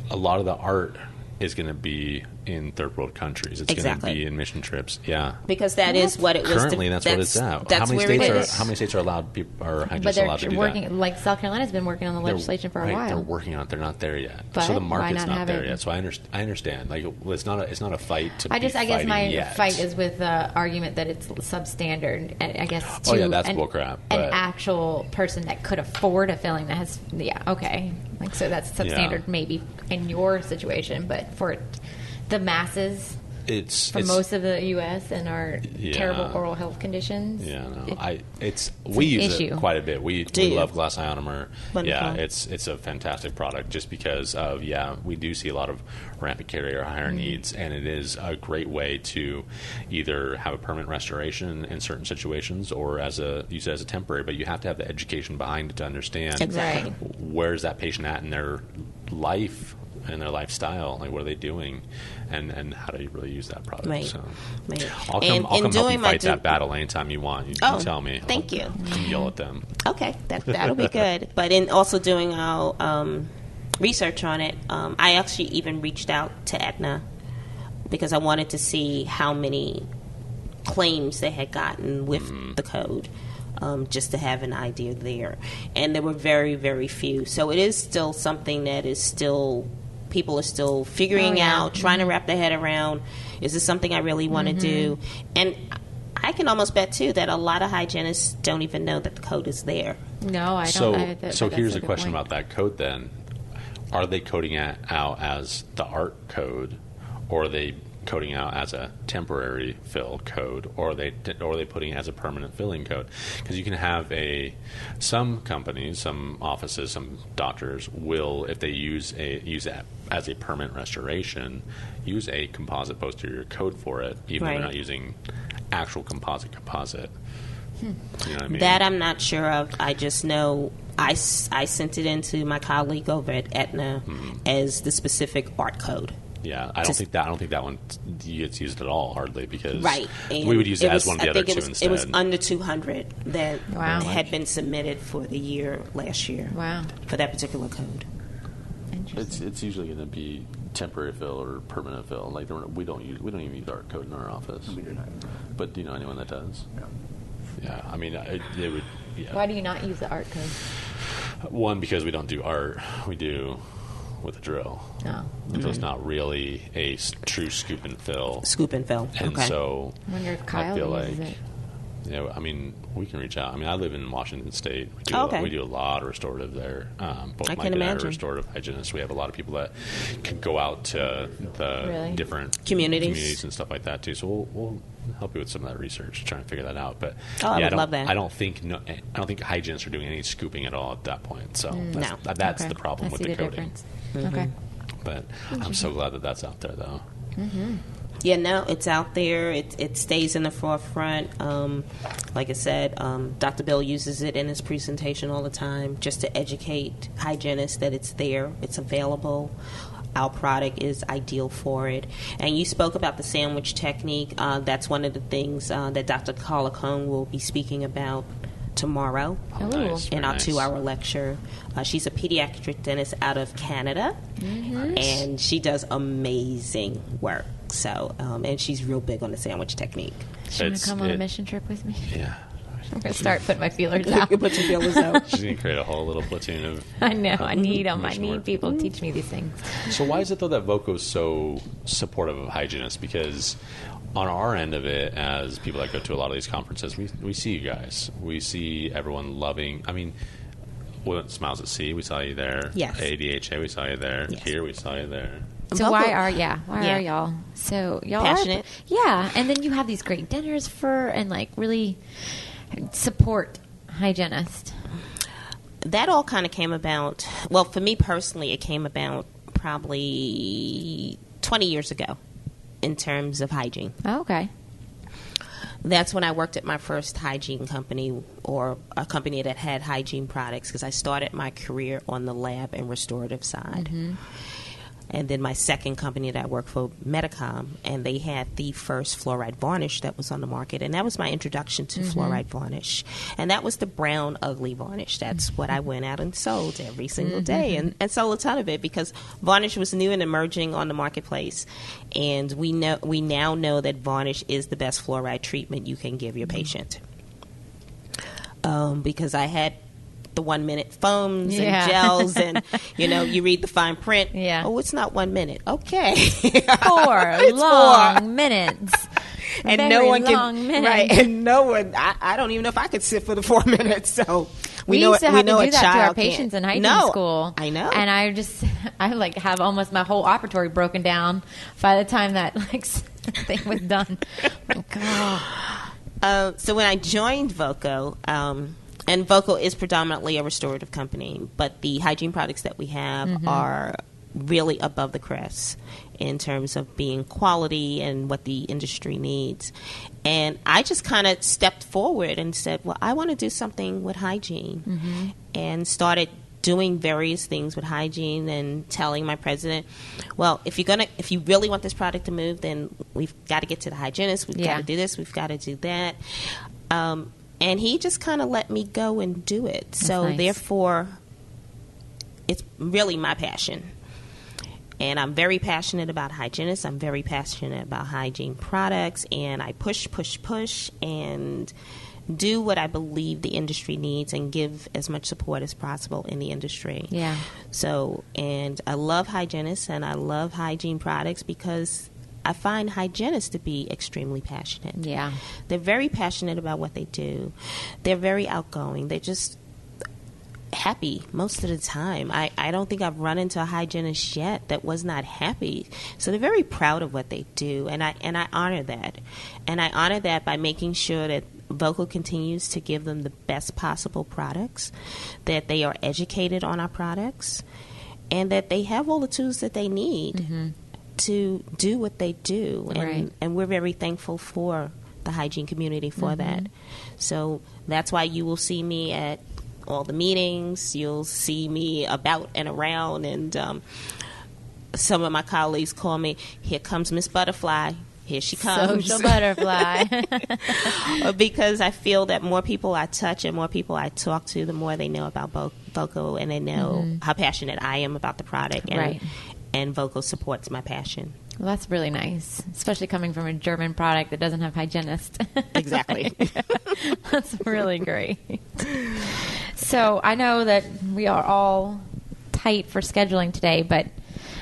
a lot of the art is going to be in third world countries. It's Exactly. going to be in mission trips. Yeah. Because that is what it was. Currently, that's what it's at. That's how many where states it are? is. How many states are allowed? Are But hygienists they're allowed to do working, that? like South Carolina's been working on the legislation for a Right, while. they're working on it. They're not there yet. But so the why market's not not have there it? yet. So I understand. Like it's not a fight to. I be guess my fighting yet. fight is with the argument that it's substandard. I guess. Oh, to yeah, that's an, bullcrap, An but- actual person that could afford a filling that has, okay, like so that's substandard Yeah. maybe in your situation, but for the masses. It's Most of the U.S. and our Yeah. terrible oral health conditions. Yeah, no, It's we an use issue. it quite a bit. We you? love glass ionomer. Wonderful. Yeah, it's a fantastic product just because of we do see a lot of rampant carrier higher needs, and it is a great way to either have a permanent restoration in certain situations or use it as a temporary. But you have to have the education behind it to understand Exactly. where's that patient at in their life and their lifestyle, like what are they doing, and how do you really use that product? Right. So Right. I'll come And help you doing my fight that battle anytime you want. You tell me. Thank you. I'll yell at them. Okay, that'll be good. But in also doing our research on it, I actually even reached out to Aetna because I wanted to see how many claims they had gotten with the code, just to have an idea there. And there were very, very few. So it is still something that is still people are still figuring out, trying to wrap their head around. Is this something I really want to do? And I can almost bet too that a lot of hygienists don't even know that the code is there. No, I So, don't. so that's here's a a good question point. about that code then. Are they coding it out as the art code, or are they coding out as a temporary fill code, or are they putting it as a permanent filling code? Because you can have some companies, some offices, some doctors will, if they use that as a permanent restoration, use a composite posterior code for it, even though Right. they're not using actual composite. You know what I mean? That I'm not sure of. I just know I sent it into my colleague over at Aetna as the specific art code. Yeah, I don't think that one gets used at all, hardly, because Right. And we would use it as was- one of the I other think two instead. It was under 200 that Wow. had been submitted for the year last year. Wow. For that particular code. It's usually going to be temporary fill or permanent fill. Like we don't even use art code in our office. We do not. But do you know anyone that does? Yeah, I mean, it would. Yeah. Why do you not use the art code? One, because we don't do art. We do with a drill. No. So it's not really a true scoop and fill. Scoop and fill. And Okay. so I wonder if I Kyle feel uses like it. Yeah, I mean, we can reach out. I mean, I live in Washington State. We do a lot of restorative there. Both Mike and I are restorative hygienists. We have a lot of people that can go out to the different communities and stuff like that too. So we'll help you with some of that research, trying to figure that out. But I would love that. I don't think hygienists are doing any scooping at all at that point. So that's the problem with the coding. Okay. But I'm so glad that that's out there, though. Mm-hmm. Yeah, no, it's out there. It stays in the forefront. Like I said, Dr. Bill uses it in his presentation all the time just to educate hygienists that it's there, it's available. Our product is ideal for it. And you spoke about the sandwich technique. That's one of the things that Dr. Carla Cohn will be speaking about tomorrow in our 2-hour lecture. She's a pediatric dentist out of Canada, and she does amazing work. So, and she's real big on the sandwich technique. She want to come on a mission trip with me? Yeah. I'm going to start putting my feelers out. Put your feelers out. She's going to create a whole little platoon of... I know. I need them. I need people to teach me these things. So why is it, though, that Voco is so supportive of hygienists? Because on our end of it, as people that go to a lot of these conferences, we see you guys. We see everyone loving... I mean, Smiles at Sea, we saw you there. Yes. ADHA, we saw you there. Yes. Here, we saw you there. So why are y'all so y'all passionate? And then you have these great dinners and like really support hygienists. That all kind of came about. Well, for me personally, it came about probably 20 years ago in terms of hygiene. Oh, okay. That's when I worked at my first hygiene company, or a company that had hygiene products, because I started my career on the lab and restorative side. Mm-hmm. And then my second company that I worked for, Medicom, and they had the first fluoride varnish that was on the market. And that was my introduction to fluoride varnish. And that was the brown, ugly varnish. That's what I went out and sold every single day, and sold a ton of it, because varnish was new and emerging on the marketplace. And we now know that varnish is the best fluoride treatment you can give your patient. Because I had the 1-minute foams and gels, and you read the fine print. Yeah. Oh, it's not 1 minute. Okay. 4 long minutes. And Very no one long can minutes. right. And no one. I don't even know if I could sit for the 4 minutes. So we know used to have to do that to our can't. patients in hygiene school. I know. And I like have almost my whole operatory broken down by the time that thing was done. So when I joined Voco. And Voco is predominantly a restorative company, but the hygiene products that we have are really above the crest in terms of being quality and what the industry needs. And I just kind of stepped forward and said, well, I want to do something with hygiene, and started doing various things with hygiene and telling my president, well, if you really want this product to move, then we've got to get to the hygienist. We've got to do this. We've got to do that. And he just kind of let me go and do it. That's so nice. Therefore, it's really my passion. And I'm very passionate about hygienists. I'm very passionate about hygiene products. And I push, and do what I believe the industry needs and give as much support as possible in the industry. Yeah. So, and I love hygienists and I love hygiene products because I find hygienists to be extremely passionate. Yeah. They're very passionate about what they do. They're very outgoing. They're just happy most of the time. I don't think I've run into a hygienist yet that was not happy. So they're very proud of what they do, and I honor that. And I honor that by making sure that Voco continues to give them the best possible products, that they are educated on our products, and that they have all the tools that they need to do what they do. And we're very thankful for the hygiene community for that. So that's why you will see me at all the meetings. You'll see me about and around, and some of my colleagues call me, here comes Miss Butterfly. Here she comes. Social butterfly. Because I feel that more people I touch and more people I talk to, the more they know about Voco, and they know how passionate I am about the product. And Voco supports my passion. Well, that's really nice, especially coming from a German product that doesn't have hygienists. Exactly. That's really great. So I know that we are all tight for scheduling today, but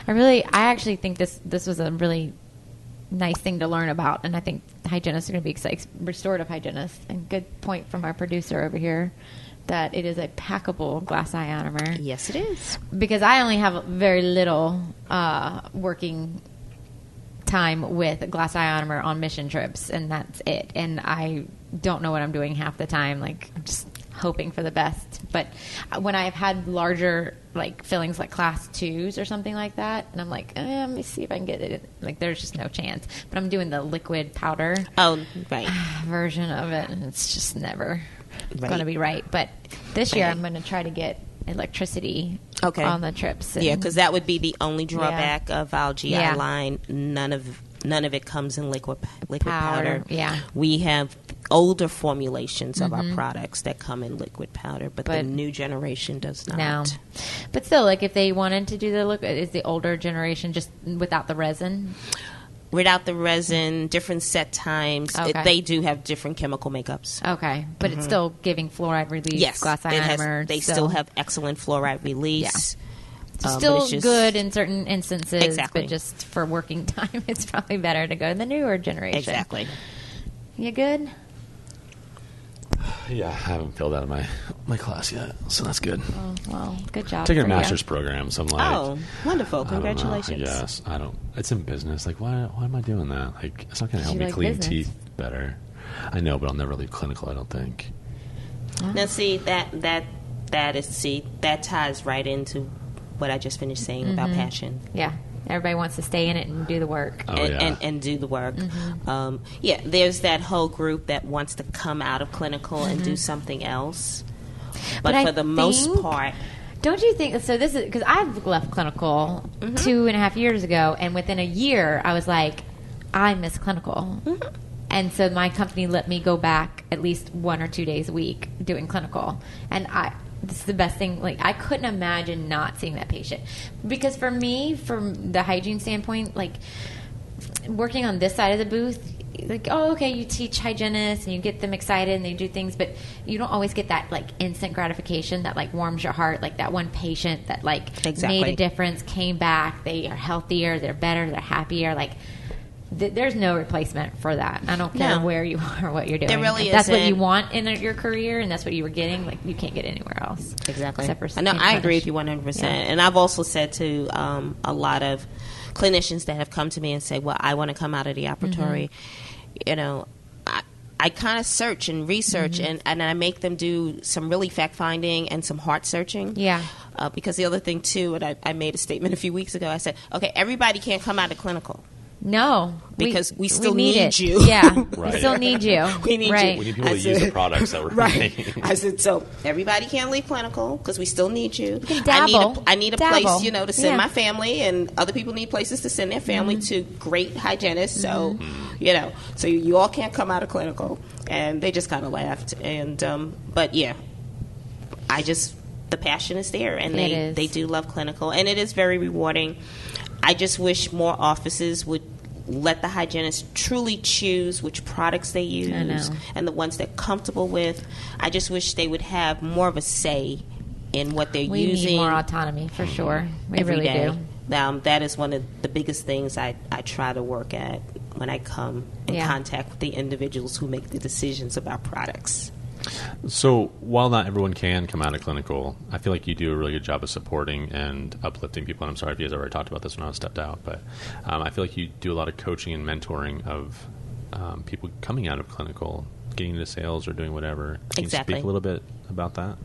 I actually think this was a really nice thing to learn about, and I think hygienists are going to be excited. Restorative hygienists. And good point from our producer over here that it is a packable glass ionomer. Yes, it is. Because I only have very little working time with a glass ionomer on mission trips, and that's it. And I don't know what I'm doing half the time. Like, I'm just hoping for the best. But when I've had larger like fillings, like class 2s or something like that, and I'm like, let me see if I can get it. Like, there's just no chance. But I'm doing the liquid powder version of it, and it's just never going to be right. But this year I'm going to try to get electricity on the trips. Yeah, because that would be the only drawback of our GI line. None of it comes in liquid powder. Yeah, we have older formulations of our products that come in liquid powder, but the new generation does not. No. But still, like, if they wanted to do the liquid, is the older generation just without the resin? Without the resin, different set times. They do have different chemical makeups. Okay, but it's still giving fluoride release. Yes, glass ionomer. They still have excellent fluoride release. Yeah. Still good in certain instances, exactly. but just for working time, it's probably better to go to the newer generation. Exactly. You good? Yeah, I haven't filled out of my class yet, so that's good. Oh, well, good job. Taking a master's program, so I'm like, oh, wonderful! Congratulations. Yes, I don't. It's in business. Like, why am I doing that? Like, it's not going to help me clean teeth better. I know, but I'll never leave clinical. I don't think. Now, see that ties right into what I just finished saying about passion. Yeah. Everybody wants to stay in it and do the work. And do the work. There's that whole group that wants to come out of clinical and do something else. But for the most part... Don't you think... So this is... Because I've left clinical 2.5 years ago, and within a year, I was like, I miss clinical. And so my company let me go back at least 1 or 2 days a week doing clinical. And this is the best thing. Like, I couldn't imagine not seeing that patient. Because for me, from the hygiene standpoint, like, working on this side of the booth, like, you teach hygienists and you get them excited and they do things, but you don't always get that, like, instant gratification that, like, warms your heart. Like, that one patient that, like, made a difference, came back, they are healthier, they're better, they're happier. Like, there's no replacement for that. I don't care where you are or what you're doing. There really if that's what you want in your career and that's what you were getting, like, you can't get anywhere else. Exactly. Except for I agree with you 100%. Yeah. And I've also said to a lot of clinicians that have come to me and say, well, I want to come out of the operatory. You know, I kind of search and research and I make them do some really fact-finding and some heart searching. Yeah. Because the other thing, too, and I made a statement a few weeks ago, I said, okay, everybody can't come out of clinical. No, because we still need you. Yeah, we still need you. We need you. We need people to use the products that we're making. I said, so everybody can't leave clinical because we still need you. You can dabble. I need a place, to send my family, and other people need places to send their family to great hygienists. So, so you all can't come out of clinical, and they just kind of laughed. And but yeah, the passion is there, and they do love clinical, and it is very rewarding. I just wish more offices would let the hygienists truly choose which products they use and the ones they're comfortable with. I just wish they would have more of a say in what they're using. We need more autonomy, for sure. We really do. That is one of the biggest things I try to work at when I come in contact with the individuals who make the decisions about products. So while not everyone can come out of clinical, I feel like you do a really good job of supporting and uplifting people. And I'm sorry if you guys already talked about this when I stepped out, but I feel like you do a lot of coaching and mentoring of people coming out of clinical, getting into sales or doing whatever. Can you speak a little bit about that?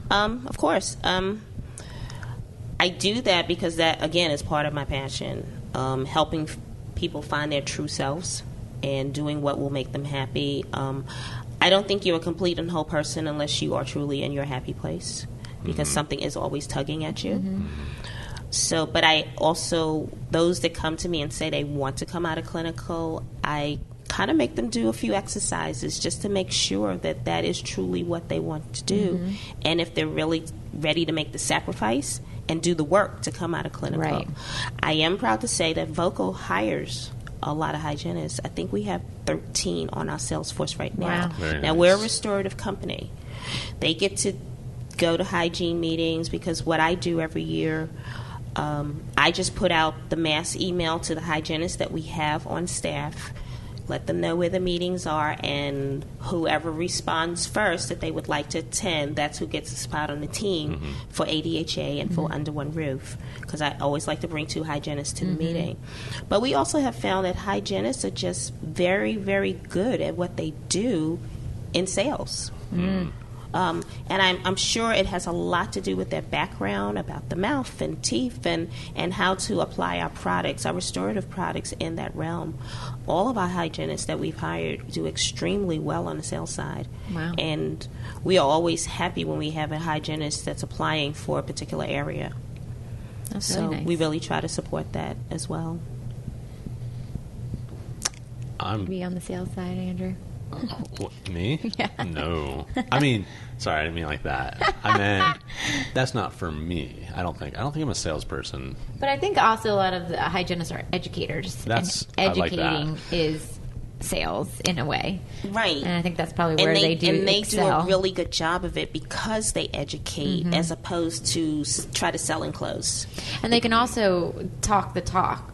Of course. I do that because that, again, is part of my passion, helping people find their true selves and doing what will make them happy. I don't think you're a complete and whole person unless you are truly in your happy place, because something is always tugging at you. So, but I also, those that come to me and say they want to come out of clinical, I kind of make them do a few exercises just to make sure that that is truly what they want to do. And if they're really ready to make the sacrifice and do the work to come out of clinical. Right. I am proud to say that Voco hires a lot of hygienists. I think we have 13 on our sales force right now. Wow. Now, we're a restorative company. They get to go to hygiene meetings because what I do every year, I just put out the mass email to the hygienists that we have on staff, let them know where the meetings are, and whoever responds first that they would like to attend, that's who gets a spot on the team for ADHA and for Under One Roof, because I always like to bring 2 hygienists to the meeting. But we also have found that hygienists are just very, very good at what they do in sales. And I'm sure it has a lot to do with their background about the mouth and teeth and how to apply our products, our restorative products in that realm. All of our hygienists that we've hired do extremely well on the sales side. Wow. And we are always happy when we have a hygienist that's applying for a particular area. That's So really nice. we really try to support that as well. Be on the sales side, Andrew. What, me? Yeah. No. I mean, sorry, I didn't mean like that. I meant that's not for me. I don't think I'm a salesperson. But I think also a lot of the hygienists are educators. That's- and I like that. educating is sales in a way. Right. And I think that's probably where they do and they excel. do a really good job of it because they educate as opposed to try to sell and close. And they can also talk the talk.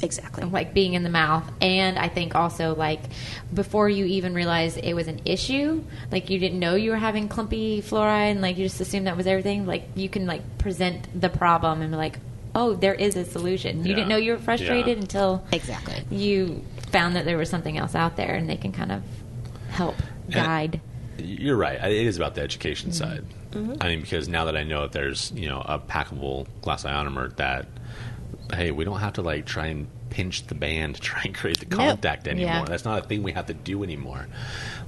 Exactly. Like being in the mouth, and I think also like before you even realized it was an issue, like you didn't know you were having clumpy fluoride, and like you just assumed that was everything. Like you can like present the problem and be like, oh, there is a solution. You didn't know you were frustrated until Exactly. you found that there was something else out there, and they can kind of help guide. You're right. It is about the education side. I mean, because now that I know that there's a packable glass ionomer that, hey, we don't have to like try and pinch the band to try and create the contact anymore. Yeah. That's not a thing we have to do anymore.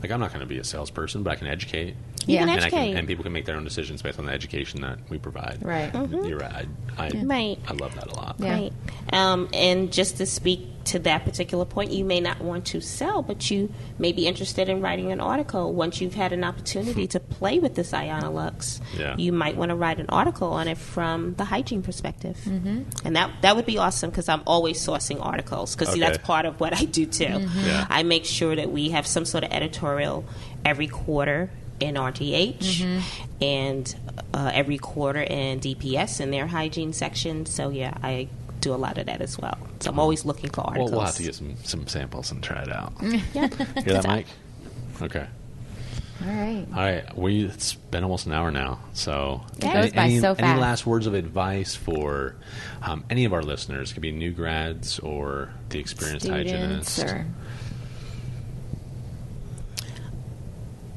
Like, I'm not going to be a salesperson, but I can educate. You can and educate. and people can make their own decisions based on the education that we provide. Right. You're right. Right. I love that a lot. Yeah. Right. And just to speak to that particular point, you may not want to sell, but you may be interested in writing an article. Once you've had an opportunity to play with this Ionolux, you might want to write an article on it from the hygiene perspective. And that would be awesome, because I'm always sourcing articles, because see, that's part of what I do too. Yeah. I make sure that we have some sort of editorial every quarter in RTH and every quarter in DPS in their hygiene section. So yeah, I do a lot of that as well. So I'm always looking for articles. Well, we'll have to get some samples and try it out. Yeah. Hear that, Mike? Okay. All right. All right. It's been almost an hour now. So, It goes by so fast. Any last words of advice for any of our listeners? It could be new grads or the experienced hygienist. Or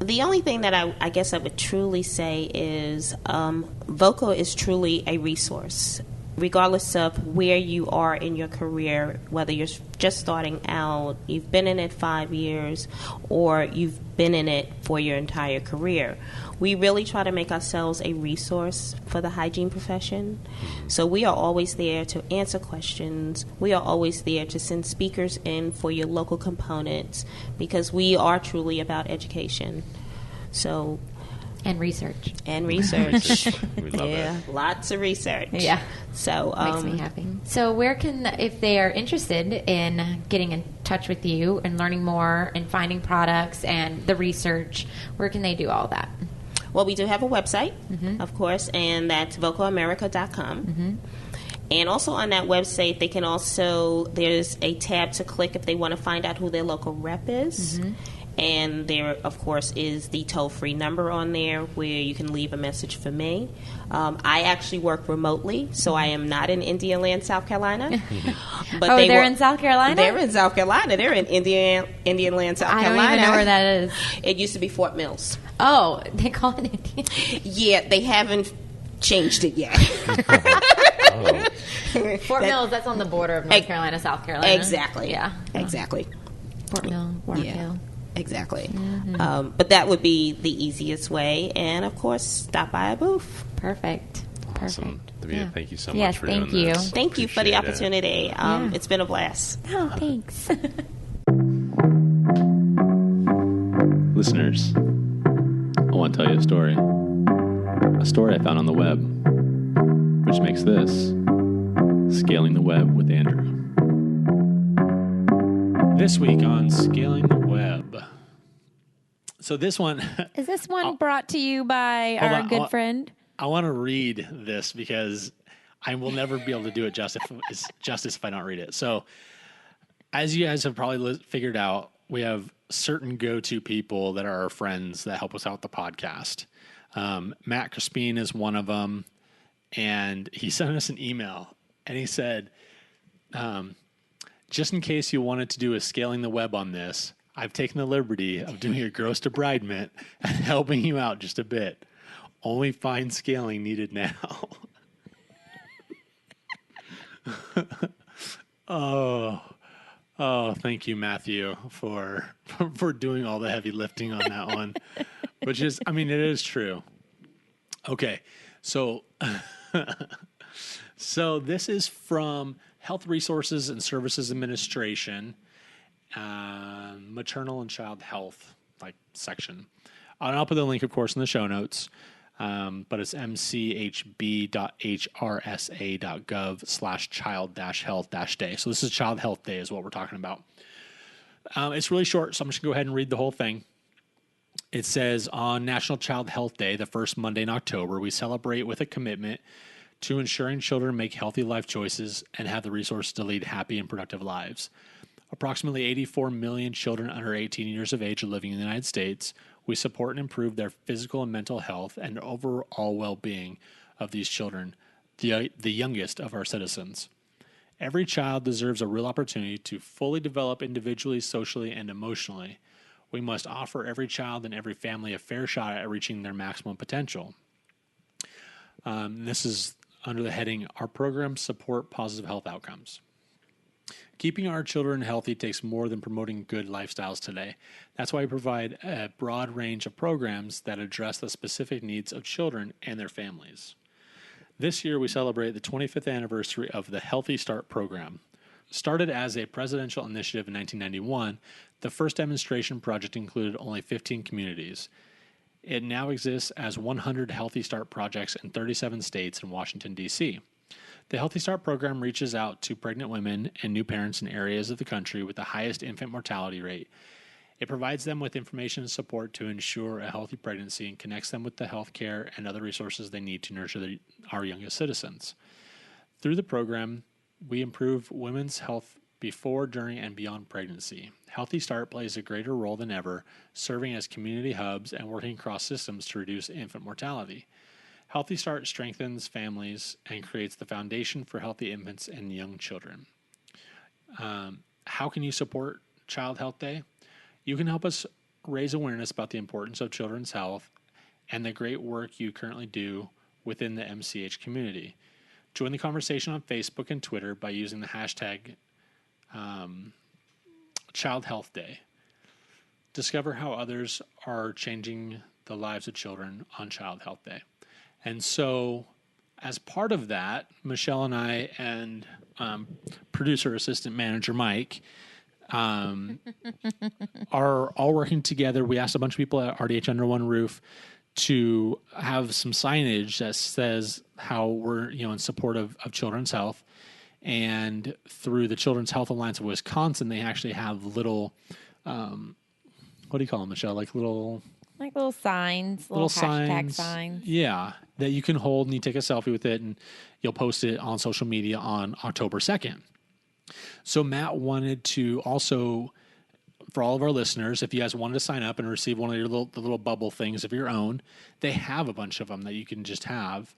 The only thing that I guess I would truly say is Voco is truly a resource. Regardless of where you are in your career, whether you're just starting out, you've been in it 5 years, or you've been in it for your entire career, we really try to make ourselves a resource for the hygiene profession. So we are always there to answer questions. We are always there to send speakers in for your local components, because we are truly about education. So and research. We love it. Lots of research. Yeah. So Makes me happy. So where can, if they are interested in getting in touch with you and learning more and finding products and the research, where can they do all that? Well, we do have a website, of course, and that's vocoamerica.com. And also on that website, they can also, there's a tab to click if they want to find out who their local rep is. And there, of course, is the toll-free number on there where you can leave a message for me. I actually work remotely, so I am not in Indian Land, South Carolina. But they're in South Carolina? They're in South Carolina. They're in Indian Land, South Carolina. I don't even know where that is. It used to be Fort Mills. Oh, they call it Indian. Yeah, they haven't changed it yet. Fort Mills, that's on the border of North Carolina, South Carolina. Exactly. Yeah. Exactly. Fort Mill, Warren Hill. Exactly. But that would be the easiest way. And, of course, stop by a booth. Perfect. Awesome. Davita, thank you so much Yes, for thank doing you. this. Thank you for the Appreciate it. opportunity. It's been a blast. Oh, thanks. Listeners, I want to tell you a story. A story I found on the web, which makes this Scaling the Web with Andrew. This week on Scaling the Web. So this one... Is this one brought to you by Hold our on, good friend? I want to read this because I will never be able to do it justice if I don't read it. So as you guys have probably figured out, we have certain go-to people that are our friends that help us out with the podcast. Matt Crispin is one of them, and he sent us an email, and he said, just in case you wanted to do a scaling the web on this, I've taken the liberty of doing a gross debridement and helping you out just a bit. Only fine scaling needed now. Oh, thank you, Matthew, for doing all the heavy lifting on that one. Which is, I mean, it is true. Okay, so so this is from Health Resources and Services Administration, maternal and child health section. I'll put the link, of course, in the show notes. But it's mchb.hrsa.gov/child-health-day. So this is Child Health Day is what we're talking about. It's really short, so I'm just going to go ahead and read the whole thing. It says, on National Child Health Day, the first Monday in October, we celebrate with a commitment to ensuring children make healthy life choices and have the resources to lead happy and productive lives. Approximately 84 million children under 18 years of age are living in the United States. We support and improve their physical and mental health and overall well-being of these children, the youngest of our citizens. Every child deserves a real opportunity to fully develop individually, socially, and emotionally. We must offer every child and every family a fair shot at reaching their maximum potential. This is under the heading, Our Programs Support Positive Health Outcomes. Keeping our children healthy takes more than promoting good lifestyles today. That's why we provide a broad range of programs that address the specific needs of children and their families. This year, we celebrate the 25th anniversary of the Healthy Start program. Started as a presidential initiative in 1991, the first demonstration project included only 15 communities. It now exists as 100 Healthy Start projects in 37 states and Washington, D.C. The Healthy Start program reaches out to pregnant women and new parents in areas of the country with the highest infant mortality rate. It provides them with information and support to ensure a healthy pregnancy and connects them with the health care and other resources they need to nurture our youngest citizens. Through the program, we improve women's health before, during, and beyond pregnancy. Healthy Start plays a greater role than ever, serving as community hubs and working across systems to reduce infant mortality. Healthy Start strengthens families and creates the foundation for healthy infants and young children. How can you support Child Health Day? You can help us raise awareness about the importance of children's health and the great work you currently do within the MCH community. Join the conversation on Facebook and Twitter by using the hashtag Child Health Day. Discover how others are changing the lives of children on Child Health Day. And so, as part of that, Michelle and I and producer assistant manager Mike are all working together. We asked a bunch of people at RDH Under One Roof to have some signage that says how we're in support of children's health. And through the Children's Health Alliance of Wisconsin, they actually have little, what do you call them, Michelle? Like little signs, little hashtag signs. Yeah, that you can hold and you take a selfie with it and you'll post it on social media on October 2nd. So Matt wanted to also, for all of our listeners, if you guys wanted to sign up and receive one of your the little bubble things of your own, they have a bunch of them that you can just have.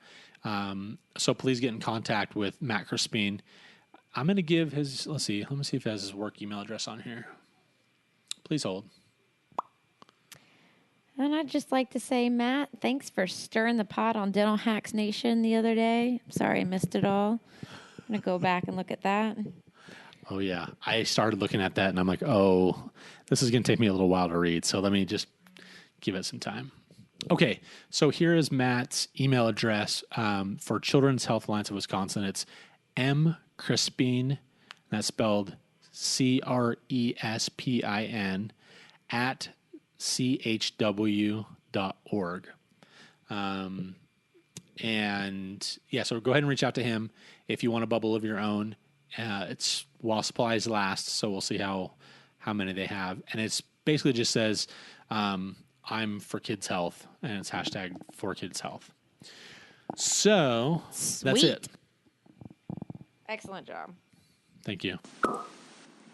So please get in contact with Matt Crispin. I'm going to give his, let me see if he has his work email address on here. Please hold. And I'd just like to say, Matt, thanks for stirring the pot on Dental Hacks Nation the other day. Sorry I missed it all. I'm going to go back and look at that. Oh, yeah. I started looking at that, and I'm like, oh, this is going to take me a little while to read, so let me just give it some time. Okay, so here is Matt's email address for Children's Health Alliance of Wisconsin. It's mcrispin, that's spelled CRESPIN, at chw.org. And yeah, so go ahead and reach out to him if you want a bubble of your own. It's while supplies last, so we'll see how many they have. And it's basically just says, I'm for kids' health, and it's hashtag for kids' health. So that's it. Excellent job. Thank you.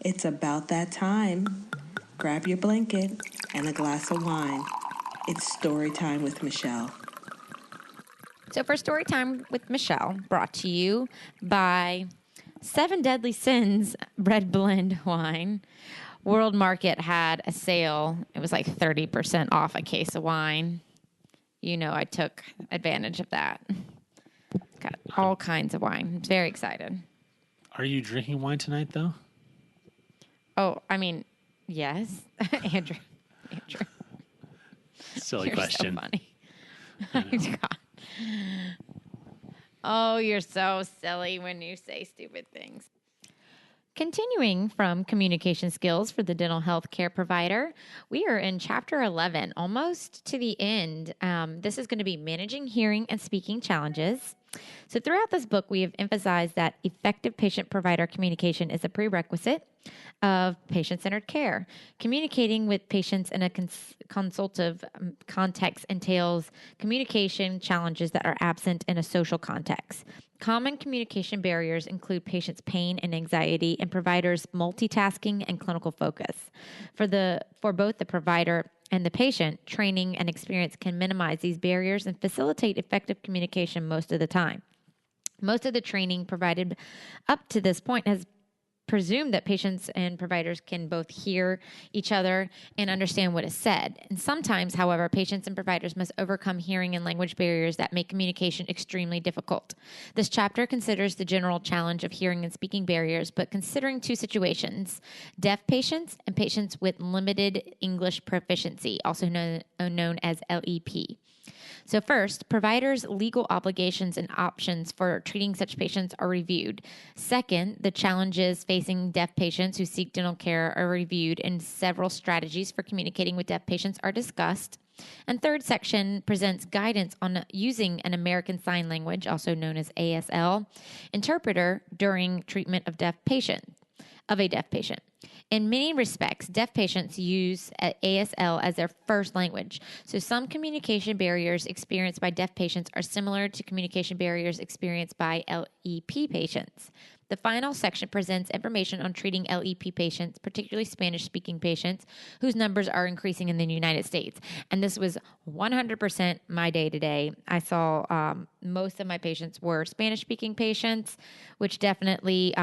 It's about that time. Grab your blanket and a glass of wine. It's story time with Michelle. So for Story Time with Michelle, brought to you by Seven Deadly Sins Red Blend Wine. World Market had a sale. It was like 30% off a case of wine. You know, I took advantage of that. Got all kinds of wine. I'm very excited. Are you drinking wine tonight, though? Oh, I mean, yes. Andrew. Silly You're question. So funny. God. Oh, you're so silly when you say stupid things. Continuing from communication skills for the dental health care provider, we are in chapter 11, almost to the end. This is going to be managing hearing and speaking challenges. So throughout this book, we have emphasized that effective patient-provider communication is a prerequisite of patient-centered care. Communicating with patients in a consultative context entails communication challenges that are absent in a social context. Common communication barriers include patients' pain and anxiety and providers' multitasking and clinical focus. For both the provider and the patient, training and experience can minimize these barriers and facilitate effective communication most of the time. Most of the training provided up to this point has presumed that patients and providers can both hear each other and understand what is said. And sometimes, however, patients and providers must overcome hearing and language barriers that make communication extremely difficult. This chapter considers the general challenge of hearing and speaking barriers, but considering two situations: deaf patients and patients with limited English proficiency, also known as LEP. So first, providers' legal obligations and options for treating such patients are reviewed. Second, the challenges facing deaf patients who seek dental care are reviewed, and several strategies for communicating with deaf patients are discussed. And third section presents guidance on using an American Sign Language, also known as ASL, interpreter during treatment of a deaf patient. In many respects, deaf patients use ASL as their first language. So some communication barriers experienced by deaf patients are similar to communication barriers experienced by LEP patients. The final section presents information on treating LEP patients, particularly Spanish-speaking patients, whose numbers are increasing in the United States. And this was 100% my day-to-day. I saw most of my patients were Spanish-speaking patients, which definitely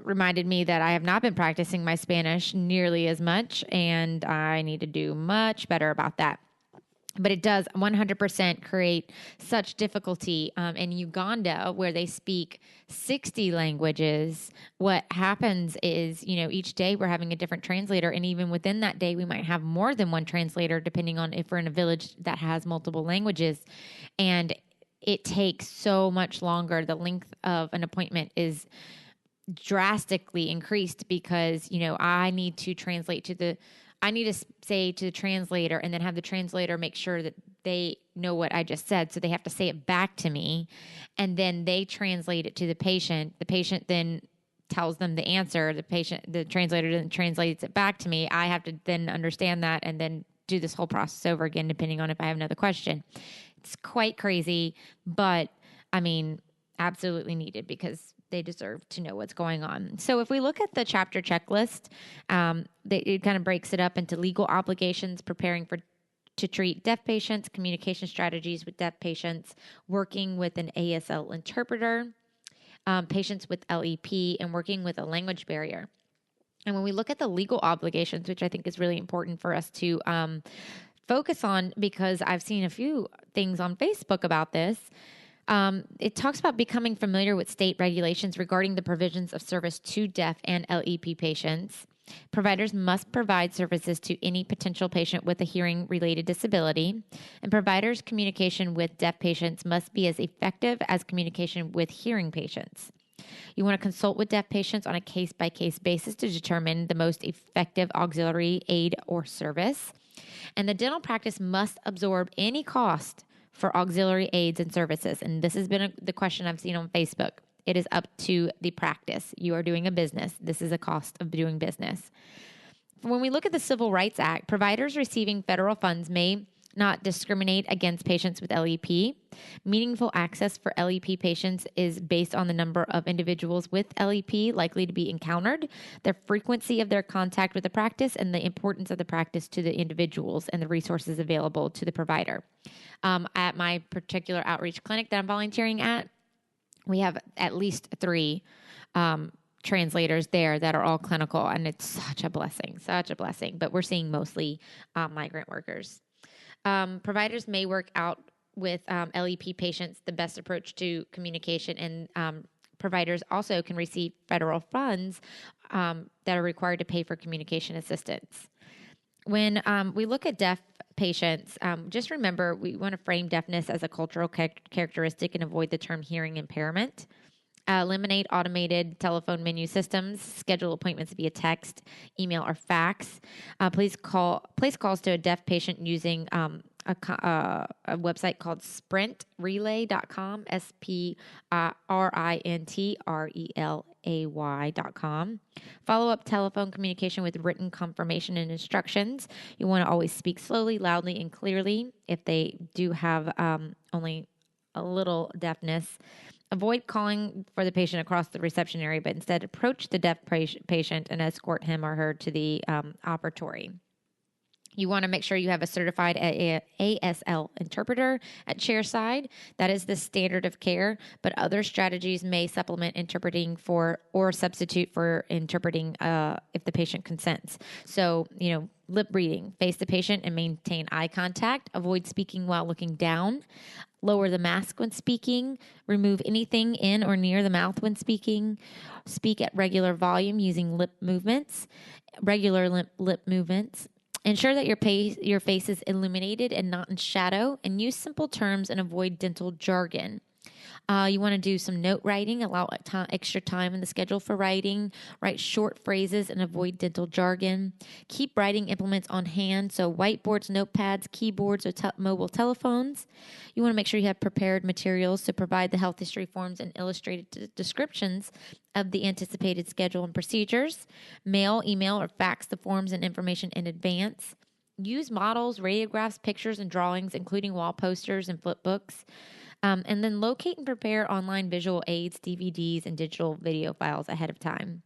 reminded me that I have not been practicing my Spanish nearly as much, and I need to do much better about that. But it does 100% create such difficulty. In Uganda, where they speak 60 languages, what happens is, each day we're having a different translator. And even within that day, we might have more than one translator, depending on if we're in a village that has multiple languages. And it takes so much longer. The length of an appointment is drastically increased because, I need to say to the translator and then have the translator make sure that they know what I just said. So they have to say it back to me, and then they translate it to the patient. The patient then tells them the answer. The translator then translates it back to me. I have to then understand that and then do this whole process over again, depending on if I have another question. It's quite crazy, but absolutely needed because they deserve to know what's going on. So if we look at the chapter checklist, it kind of breaks it up into legal obligations, preparing to treat deaf patients, communication strategies with deaf patients, working with an ASL interpreter, patients with LEP, and working with a language barrier. And when we look at the legal obligations, which I think is really important for us to focus on, because I've seen a few things on Facebook about this, it talks about becoming familiar with state regulations regarding the provisions of service to deaf and LEP patients. Providers must provide services to any potential patient with a hearing-related disability, and providers' communication with deaf patients must be as effective as communication with hearing patients. You want to consult with deaf patients on a case-by-case basis to determine the most effective auxiliary aid or service, and the dental practice must absorb any cost for auxiliary aids and services. And this has been the question I've seen on Facebook. It is up to the practice. You are doing a business. This is a cost of doing business. When we look at the Civil Rights Act, providers receiving federal funds may not discriminate against patients with LEP. Meaningful access for LEP patients is based on the number of individuals with LEP likely to be encountered, the frequency of their contact with the practice, and the importance of the practice to the individuals and the resources available to the provider. At my particular outreach clinic that I'm volunteering at, we have at least 3 translators there that are all clinical, and it's such a blessing, but we're seeing mostly migrant workers. Providers may work out with LEP patients the best approach to communication, and providers also can receive federal funds that are required to pay for communication assistance. When we look at deaf patients, just remember we want to frame deafness as a cultural characteristic and avoid the term hearing impairment. Eliminate automated telephone menu systems. Schedule appointments via text, email, or fax. Place calls to a deaf patient using a website called sprintrelay.com, sprintrelay.com. Follow up telephone communication with written confirmation and instructions. You want to always speak slowly, loudly, and clearly if they do have only a little deafness. Avoid calling for the patient across the reception area, but instead approach the deaf patient and escort him or her to the operatory. You want to make sure you have a certified ASL interpreter at chairside. That is the standard of care, but other strategies may supplement interpreting for or substitute for interpreting if the patient consents. So, lip reading, face the patient and maintain eye contact. Avoid speaking while looking down. Lower the mask when speaking. Remove anything in or near the mouth when speaking. Speak at regular volume using regular lip movements. Ensure that your face is illuminated and not in shadow, and use simple terms and avoid dental jargon. You want to do some note writing, allow extra time in the schedule for writing, write short phrases and avoid dental jargon. Keep writing implements on hand, so whiteboards, notepads, keyboards, or mobile telephones. You want to make sure you have prepared materials to provide the health history forms and illustrated descriptions of the anticipated schedule and procedures. Mail, email, or fax the forms and information in advance. Use models, radiographs, pictures, and drawings, including wall posters and flip books. And then locate and prepare online visual aids, DVDs, and digital video files ahead of time.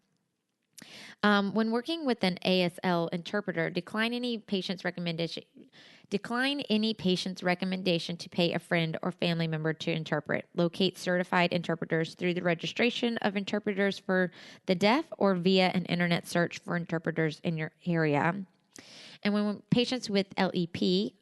When working with an ASL interpreter, decline any patient's recommendation to pay a friend or family member to interpret. Locate certified interpreters through the registration of interpreters for the deaf or via an internet search for interpreters in your area. And when patients with LEP,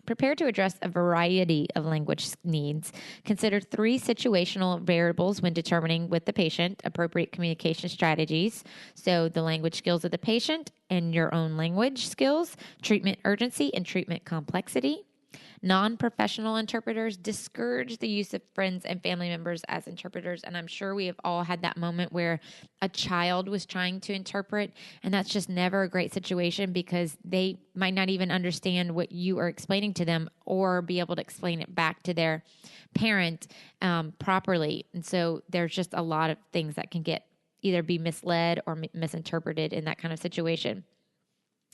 prepare to address a variety of language needs. Consider 3 situational variables when determining with the patient appropriate communication strategies. So the language skills of the patient and your own language skills, treatment urgency, and treatment complexity. Non-professional interpreters discourage the use of friends and family members as interpreters. And I'm sure we have all had that moment where a child was trying to interpret, and that's just never a great situation because they might not even understand what you are explaining to them or be able to explain it back to their parent properly. And so there's just a lot of things that can either be misled or misinterpreted in that kind of situation.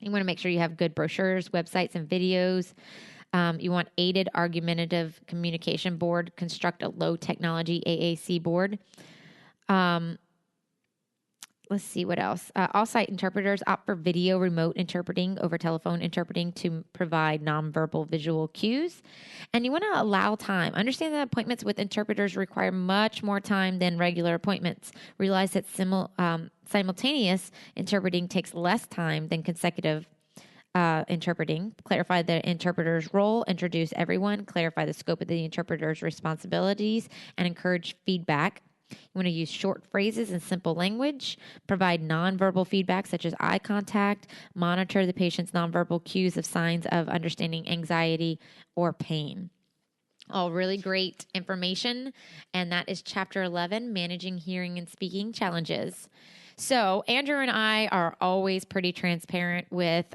You want to make sure you have good brochures, websites, and videos. You want aided argumentative communication board. Construct a low technology AAC board. Let's see what else. All-site interpreters opt for video remote interpreting over telephone interpreting to provide nonverbal visual cues. And you want to allow time. Understand that appointments with interpreters require much more time than regular appointments. Realize that simultaneous interpreting takes less time than consecutive interpreting. Clarify the interpreter's role, introduce everyone, clarify the scope of the interpreter's responsibilities, and encourage feedback. You want to use short phrases and simple language, provide nonverbal feedback such as eye contact, monitor the patient's nonverbal cues of signs of understanding anxiety or pain. All really great information, and that is Chapter 11, Managing Hearing and Speaking Challenges. So Andrew and I are always pretty transparent with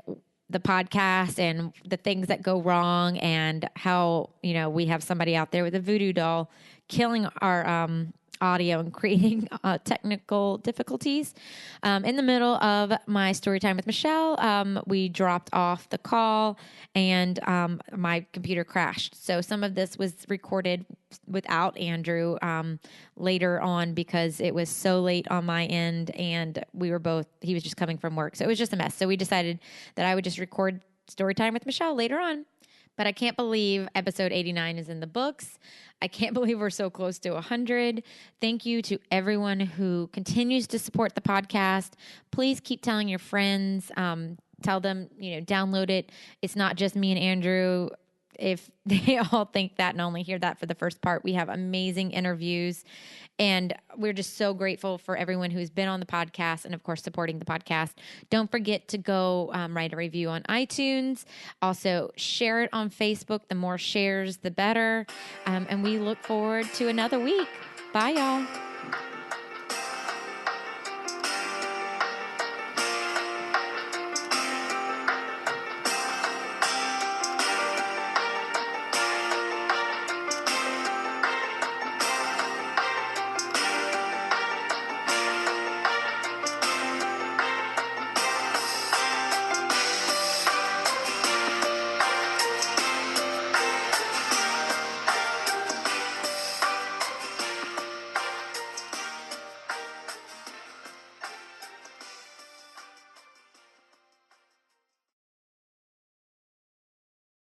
the podcast and the things that go wrong and how, we have somebody out there with a voodoo doll killing our audio and creating technical difficulties. In the middle of my story time with Michelle, we dropped off the call and my computer crashed. So some of this was recorded without Andrew later on because it was so late on my end and he was just coming from work. So it was just a mess. So we decided that I would just record story time with Michelle later on. But I can't believe episode 89 is in the books. I can't believe we're so close to 100. Thank you to everyone who continues to support the podcast. Please keep telling your friends. Tell them, download it. It's not just me and Andrew. If they all think that and only hear that for the first part, we have amazing interviews. And we're just so grateful for everyone who's been on the podcast and, of course, supporting the podcast. Don't forget to go write a review on iTunes. Also, share it on Facebook. The more shares, the better. And we look forward to another week. Bye, y'all.